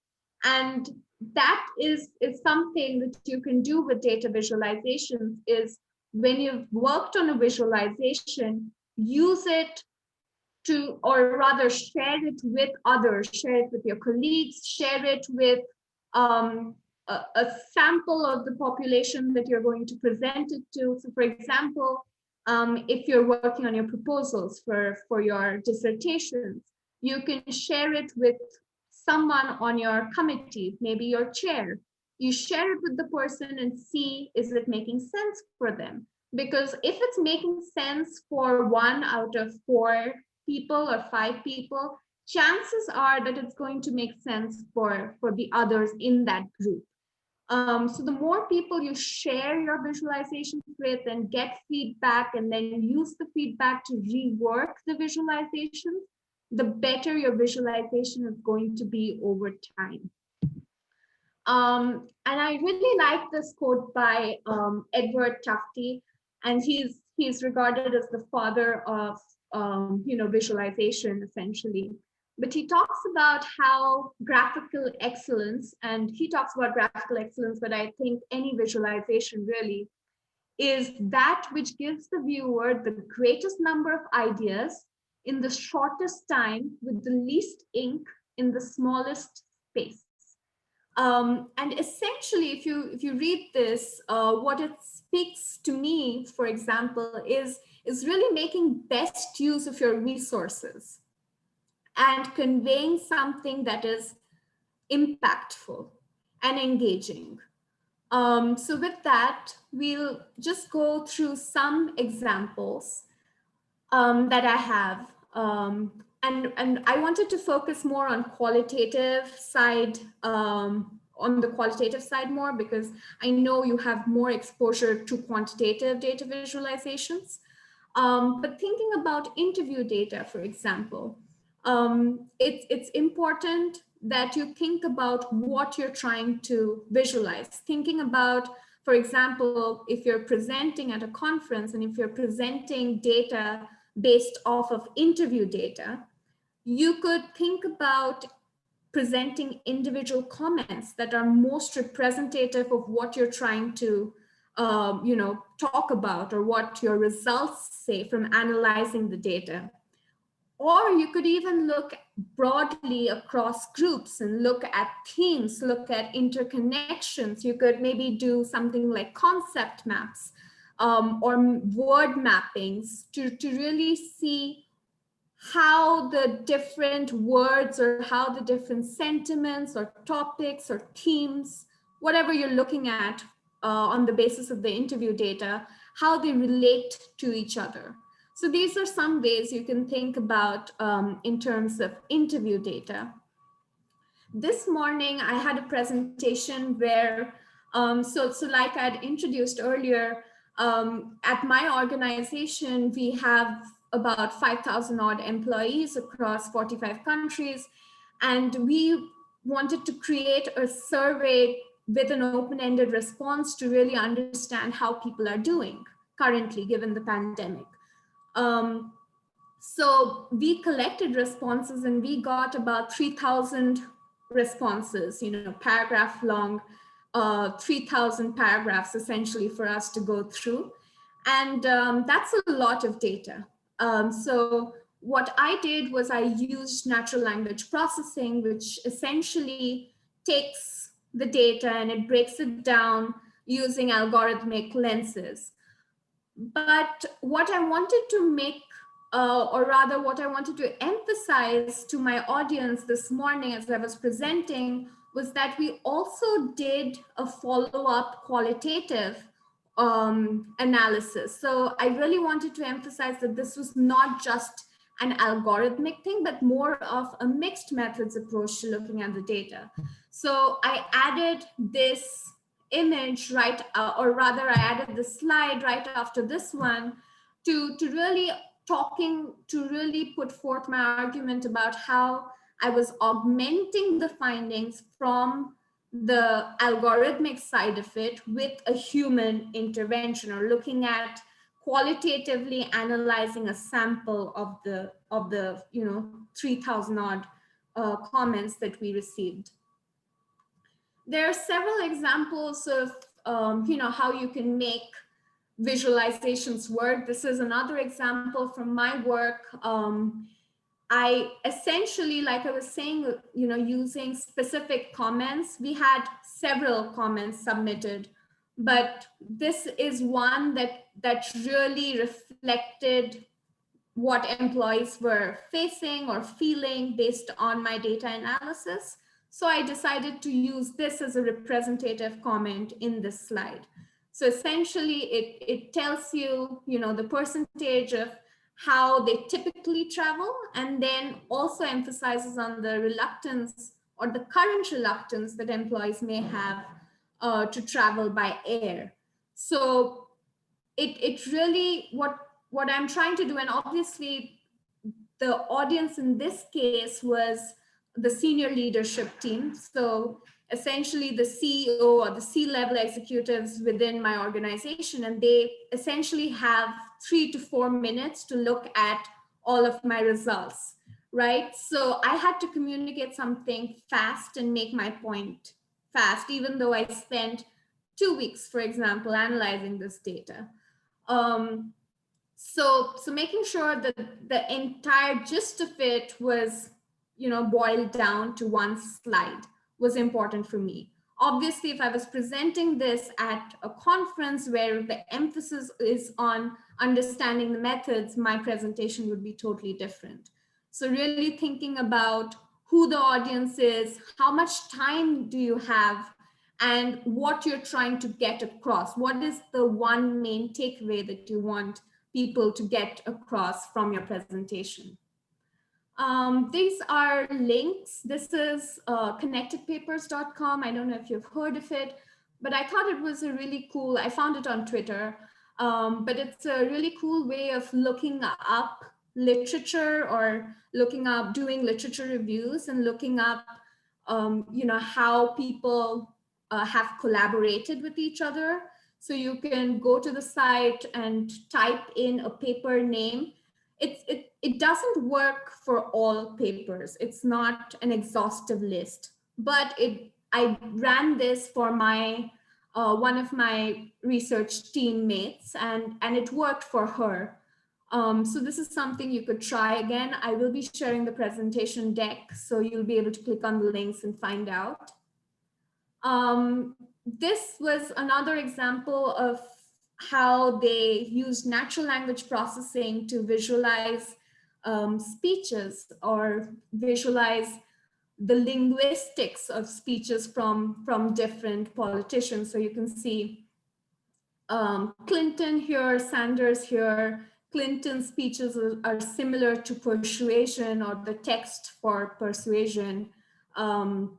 And that is something that you can do with data visualizations, is when you've worked on a visualization, use it to, or rather share it with others, share it with your colleagues, share it with a sample of the population that you're going to present it to. So for example, if you're working on your proposals for your dissertations, you can share it with someone on your committee, maybe your chair. You share it with the person and see, is it making sense for them? Because if it's making sense for 1 out of 4 people or 5 people, chances are that it's going to make sense for the others in that group. So the more people you share your visualizations with and get feedback and then use the feedback to rework the visualization, the better your visualization is going to be over time. And I really like this quote by Edward Tufte, and he's regarded as the father of visualization, essentially. But he talks about how graphical excellence, and he talks about graphical excellence, but I think any visualization really is that which gives the viewer the greatest number of ideas in the shortest time with the least ink in the smallest space. And essentially, if you read this, what it speaks to me, for example, is really making best use of your resources and conveying something that is impactful and engaging. So with that, we'll just go through some examples that I have. And I wanted to focus more on qualitative side, on the qualitative side more, because I know you have more exposure to quantitative data visualizations. But thinking about interview data, for example, it's important that you think about what you're trying to visualize. Thinking about, for example, if you're presenting at a conference and if you're presenting data based off of interview data, you could think about presenting individual comments that are most representative of what you're trying to talk about, or what your results say from analyzing the data. Or you could even look broadly across groups and look at themes, look at interconnections. You could maybe do something like concept maps or word mappings to really see how the different words or how the different sentiments or topics or themes, whatever you're looking at on the basis of the interview data, how they relate to each other. So these are some ways you can think about in terms of interview data. This morning, I had a presentation where, so like I'd introduced earlier, At my organization, we have about 5,000 odd employees across 45 countries, and we wanted to create a survey with an open-ended response to really understand how people are doing currently, given the pandemic. So we collected responses, and we got about 3,000 responses, paragraph long, 3,000 paragraphs essentially for us to go through. And that's a lot of data. So what I did was I used natural language processing, which essentially takes the data and it breaks it down using algorithmic lenses. But what I wanted to make, or rather what I wanted to emphasize to my audience this morning as I was presenting, was that we also did a follow-up qualitative analysis. So I really wanted to emphasize that this was not just an algorithmic thing, but more of a mixed methods approach to looking at the data. So I added this image or rather I added the slide right after this one to really put forth my argument about how I was augmenting the findings from the algorithmic side of it with a human intervention, or looking at qualitatively analyzing a sample of the 3,000 odd comments that we received. There are several examples of how you can make visualizations work. This is another example from my work. I essentially, like I was saying, using specific comments, we had several comments submitted, but this is one that really reflected what employees were facing or feeling based on my data analysis. So I decided to use this as a representative comment in this slide. So essentially it tells you, the percentage of how they typically travel, and then also emphasizes on the reluctance or the current reluctance that employees may have to travel by air. So it really, what I'm trying to do, and obviously the audience in this case was the senior leadership team. So essentially the CEO or the C-level executives within my organization, and they essentially have 3 to 4 minutes to look at all of my results, right? So I had to communicate something fast and make my point fast, even though I spent 2 weeks, for example, analyzing this data. So making sure that the entire gist of it was, boiled down to one slide was important for me. Obviously, if I was presenting this at a conference where the emphasis is on understanding the methods, my presentation would be totally different. So really thinking about who the audience is, how much time do you have, and what you're trying to get across. What is the one main takeaway that you want people to get across from your presentation? These are links. This is connectedpapers.com. I don't know if you've heard of it, but I thought it was a really cool, I found it on Twitter, but it's a really cool way of looking up literature, or doing literature reviews and looking up, how people have collaborated with each other. So you can go to the site and type in a paper name. It doesn't work for all papers. It's not an exhaustive list, but I ran this for my one of my research teammates, and it worked for her. So this is something you could try. Again, I will be sharing the presentation deck, so you'll be able to click on the links and find out. This was another example of how they use natural language processing to visualize speeches, or visualize the linguistics of speeches from different politicians. So you can see Clinton here, Sanders here. Clinton's speeches are similar to persuasion, or the text for persuasion. And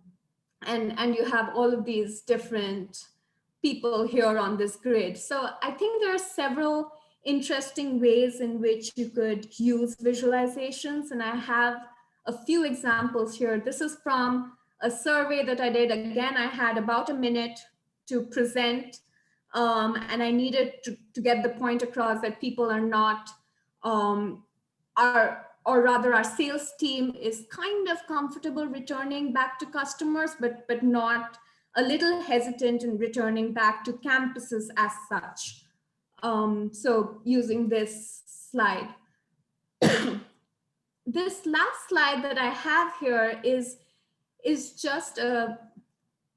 you have all of these different people here on this grid. So I think there are several interesting ways in which you could use visualizations, and I have a few examples here. This is from a survey that I did. Again, I had about a minute to present, and I needed to get the point across that people are not, or rather our sales team is kind of comfortable returning back to customers, but not a little hesitant in returning back to campuses as such. So using this slide. This last slide that I have here is just a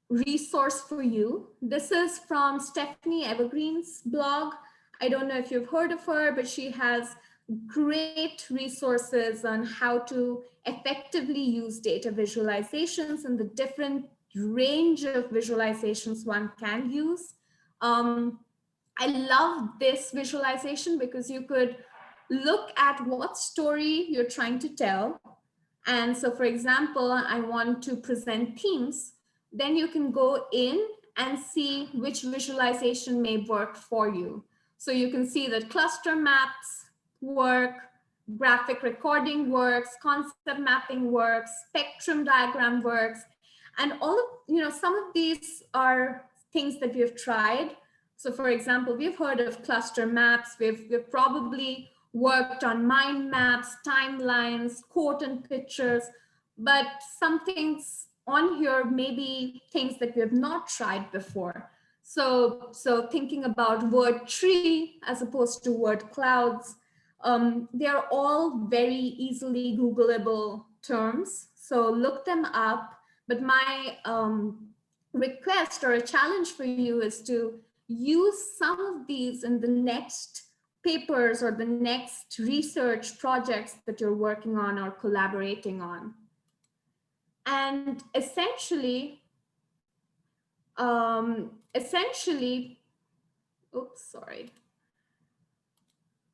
resource for you. This is from Stephanie Evergreen's blog. I don't know if you've heard of her, but she has great resources on how to effectively use data visualizations and the different range of visualizations one can use. I love this visualization because you could look at what story you're trying to tell. And so, for example, I want to present themes. Then you can go in and see which visualization may work for you. So you can see that cluster maps work, graphic recording works, concept mapping works, spectrum diagram works. And all of, some of these are things that we have tried. So for example, we've heard of cluster maps. We've probably worked on mind maps, timelines, quote and pictures, but some things on here may be things that we have not tried before. So thinking about word tree as opposed to word clouds, they're all very easily Googleable terms. So look them up. But my request or a challenge for you is to use some of these in the next papers or the next research projects that you're working on or collaborating on. And essentially, oops, sorry.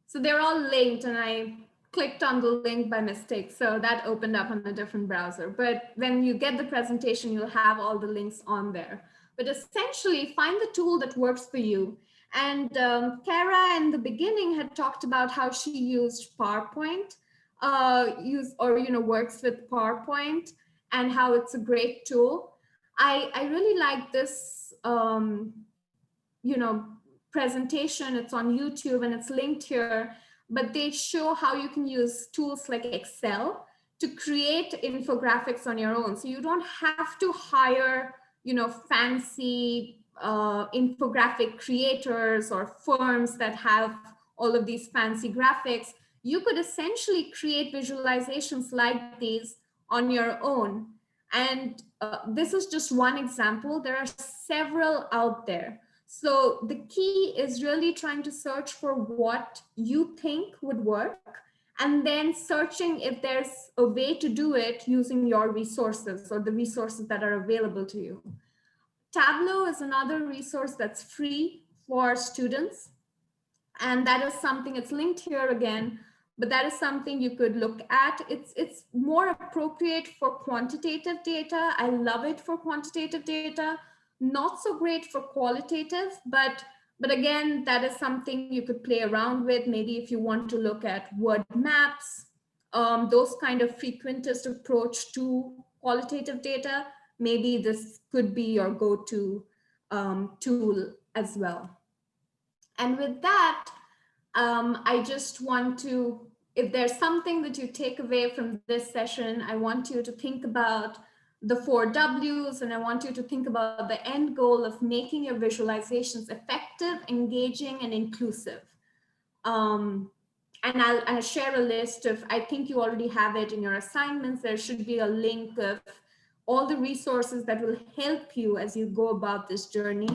So they're all linked and I clicked on the link by mistake. So that opened up on a different browser. But when you get the presentation, you'll have all the links on there. But essentially find the tool that works for you. And Kara in the beginning had talked about how she used PowerPoint, works with PowerPoint and how it's a great tool. I really like this, presentation. It's on YouTube and it's linked here, but they show how you can use tools like Excel to create infographics on your own. So you don't have to hire, fancy infographic creators or firms that have all of these fancy graphics. You could essentially create visualizations like these on your own. And this is just one example. There are several out there. So the key is really trying to search for what you think would work, and then searching if there's a way to do it using your resources or the resources that are available to you. Tableau is another resource that's free for students. And that is something, it's linked here again, but that is something you could look at. It's more appropriate for quantitative data. I love it for quantitative data. Not so great for qualitative, but again, that is something you could play around with. Maybe if you want to look at word maps, those kind of frequentist approach to qualitative data, maybe this could be your go-to tool as well. And with that, I just want to, if there's something that you take away from this session, I want you to think about the 4 W's, and I want you to think about the end goal of making your visualizations effective, engaging, and inclusive. And I'll share a list of, I think you already have it in your assignments. There should be a link of all the resources that will help you as you go about this journey.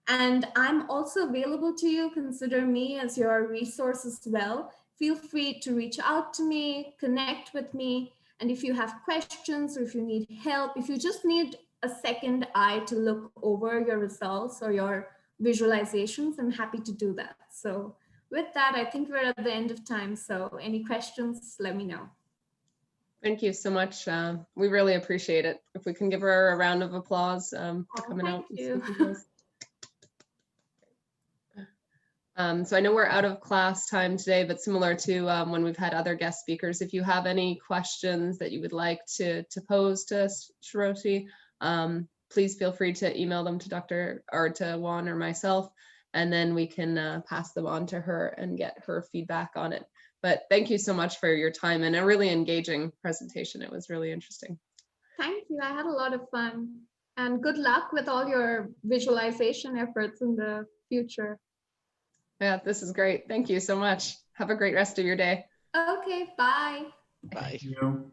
And I'm also available to you. Consider me as your resource as well. Feel free to reach out to me, connect with me. And if you have questions or if you need help, if you just need a second eye to look over your results or your visualizations, I'm happy to do that. So with that, I think we're at the end of time. So any questions, let me know. Thank you so much. We really appreciate it. If we can give her a round of applause for coming out. Thank you. So I know we're out of class time today, but similar to when we've had other guest speakers, if you have any questions that you would like to pose to Shiroti, please feel free to email them to Dr. or to Juan or myself, and then we can pass them on to her and get her feedback on it. But thank you so much for your time and a really engaging presentation. It was really interesting. Thank you. I had a lot of fun. And good luck with all your visualization efforts in the future. Yeah, this is great. Thank you so much. Have a great rest of your day. Okay, bye. Bye. You know?